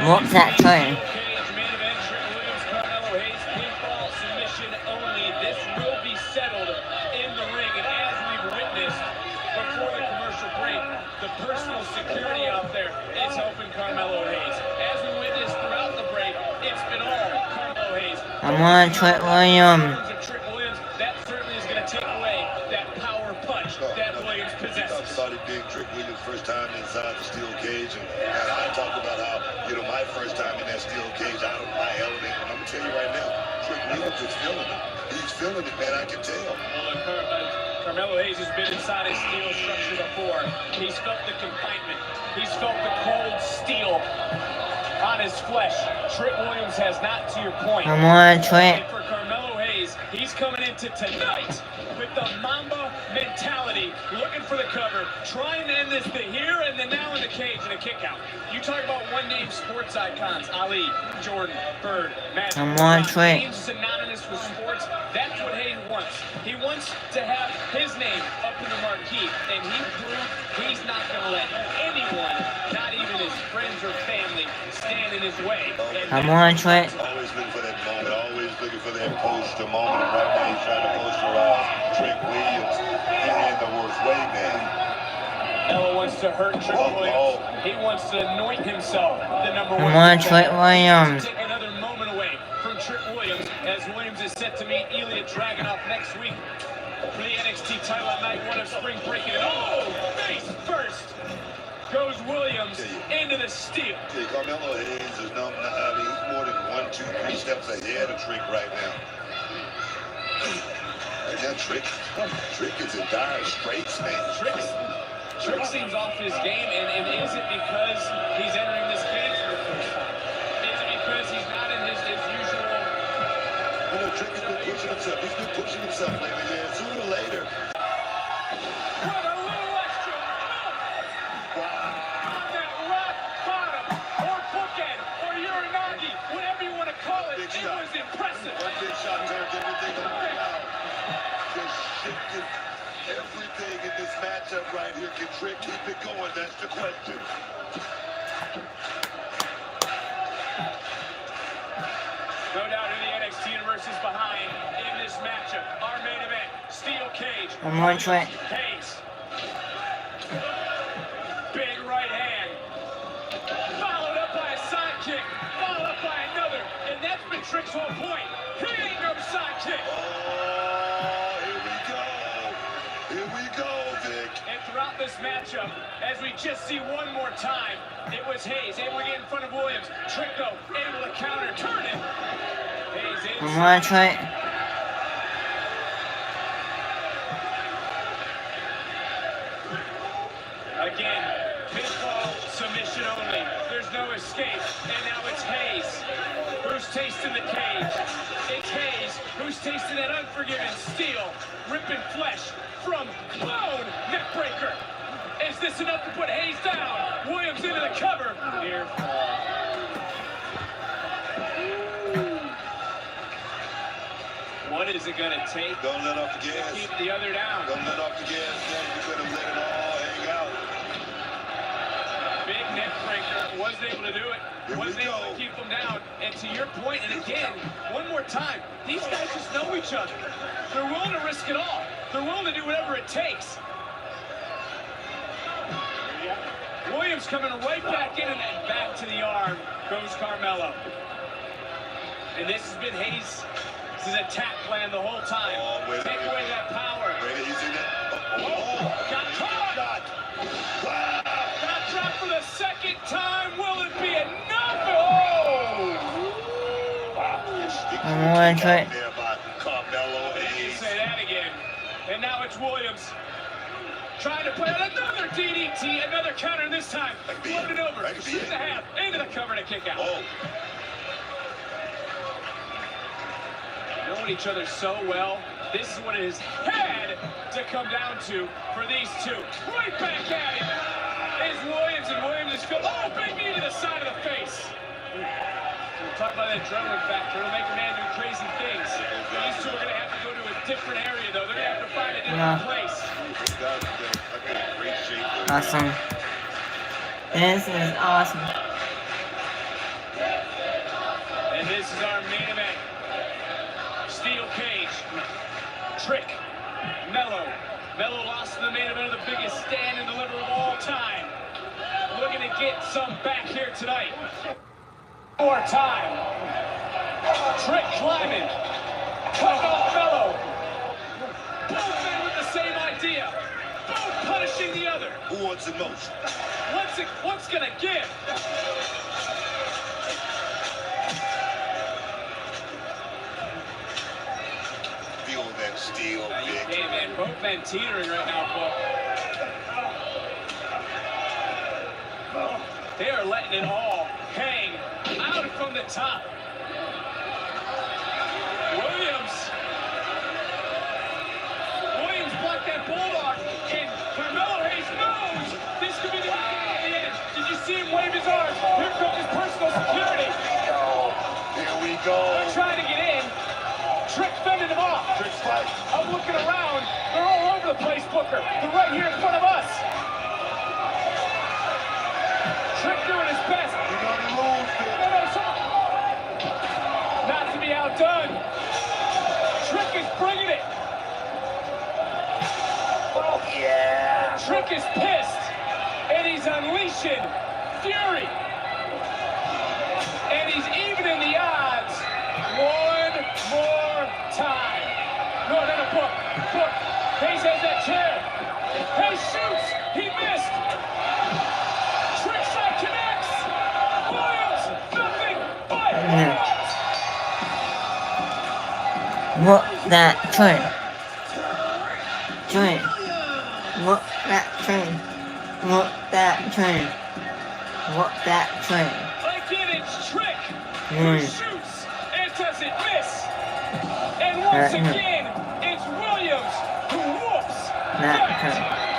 What's that tone? Submission only. This will be settled in the ring, and as we've witnessed before the commercial break, the personal security out there is helping Carmelo Hayes. As we witnessed throughout the break, it's been all Carmelo Hayes. Come on, Trent Williams. That certainly is going to take away that power punch that Williams possesses. I started being Trick Williams' first time inside the steel cage, and I talked about how, my first time in that steel cage, out of my element. And I'm going to tell you right now, Trick Williams is feeling it. He's feeling it, man. I can tell. Carmelo Hayes has been inside a steel structure before. He's felt the confinement. He's felt the cold steel on his flesh. Trick Williams has not, to your point. Come on, Trent. And for Carmelo Hayes, he's coming into tonight with the Mamba mentality, looking for the cover, trying to end this thing here and then now in the cage and a kick out. You talk about one-name sports icons, Ali, Jordan, Bird, Magic. Come on, Trent. Names synonymous with sports. That's what Hayes wants. He wants to have his name up in the marquee, and he proved he's not going to let anyone, not even his friends or family, stand in his way. Come on, Trent. Always looking for that moment. Always looking for that poster moment. And right now he's trying to posterize Trick Williams in the worst way, man. Ella wants to hurt Trick Williams. He wants to anoint himself the number one. Come on, Trent Williams. Take another moment away from Trick Williams as Williams is set to meet Ilya Dragunov next week for the NXT title on night 1 of spring break. Oh, face first. goes Williams into the steel. Okay, Carmelo Hayes is he's more than 1, 2, 3 steps ahead of Trick right now. Right now, Trick is in dire straits, man. Trick seems off his game, and is it because he's entering this cage for the first time? Is it because he's not in his usual... You know, Trick has been pushing himself. He's been pushing himself lately, yeah. Sooner or later. What a little extra milk! Wow. On that rock bottom, or bookend, or uranagi, whatever you want to call it, it was impressive. One big shot turned everything around. Just shifted everything in this matchup right here. Can Trick keep it going? That's the question. No doubt who the NXT Universe is behind in this matchup. Our main event, steel cage. I'm going to try. Hayes. Big right hand. Followed up by a sidekick. Followed up by another. And that's been Trick's whole point. He ain't no sidekick. Oh, here we go, Vic. And throughout this matchup, as we just see one more time, it was Hayes able to get in front of Williams. Trick, though, able to counter, turn it. Hayes in. I'm going to try. Again, pinfall, submission only. There's no escape. And now it's Hayes who's tasting the cage. It's Hayes who's tasting that unforgiving steel, ripping flesh from bone neckbreaker. Is this enough to put Hayes down? Williams into the cover. Near fall. What is it going to take? Don't let off the gas. Keep the other down. Don't let off the gas, man. You're going to let it all hang out. Big neck breaker. Wasn't able to do it. Wasn't able to keep them down. And to your point, and again, one more time, these guys just know each other. They're willing to risk it all. They're willing to do whatever it takes. Williams coming right back in, and then back to the arm goes Carmelo. And this has been Hayes' attack plan the whole time. Take away that power. Got caught. Got dropped for the second time. Will it be enough? Oh! I'm going to try. You say that again. And now it's Williams trying to play out another DDT, another counter this time. Floated over, shoot the half, into the cover to kick out. Knowing each other so well, this is what it has had to come down to for these two. Right back at it is Williams, and Williams is good. Oh, big knee to the side of the face. We're talking about that adrenaline factor. It'll make a man do crazy things. These two are going to have to go to a different area, though. They're going to have to find a different place. Awesome. This is awesome. And this is our main event. Steel cage. Trick. Mello. Mello lost in the main event of the biggest stand and deliver of all time. Looking to get some back here tonight. More time. Trick climbing. Cutting off Mello. Both men with the same idea. Both punishing the other. Who wants it most? What's gonna give? Feel that steel, Vic. Hey man, both men teetering right now, Book. They are letting it all hang out from the top. Williams blocked that bulldog, and Carmelo Hayes knows this could be the beginning of the end. Did you see him wave his arms? Here comes his personal security. Here we go. They're trying to get in. Trick fending them off. Trick's fight. I'm looking around. They're all over the place, Booker. They're right here in front of us. Trick doing his best. You're going to lose, Vic. Not to be outdone. Trick is bringing it. Oh, yeah. Trick is pissed. And he's unleashing fury. And he's evening the odds. One more time. No, Book. Hayes has that chair. Hayes shoots. He missed. Whoop that train. Train. Whoop that train. Whoop that train. Whoop that train. Again, it's Trick who shoots and doesn't miss. And once again, it's Williams who whoops that train.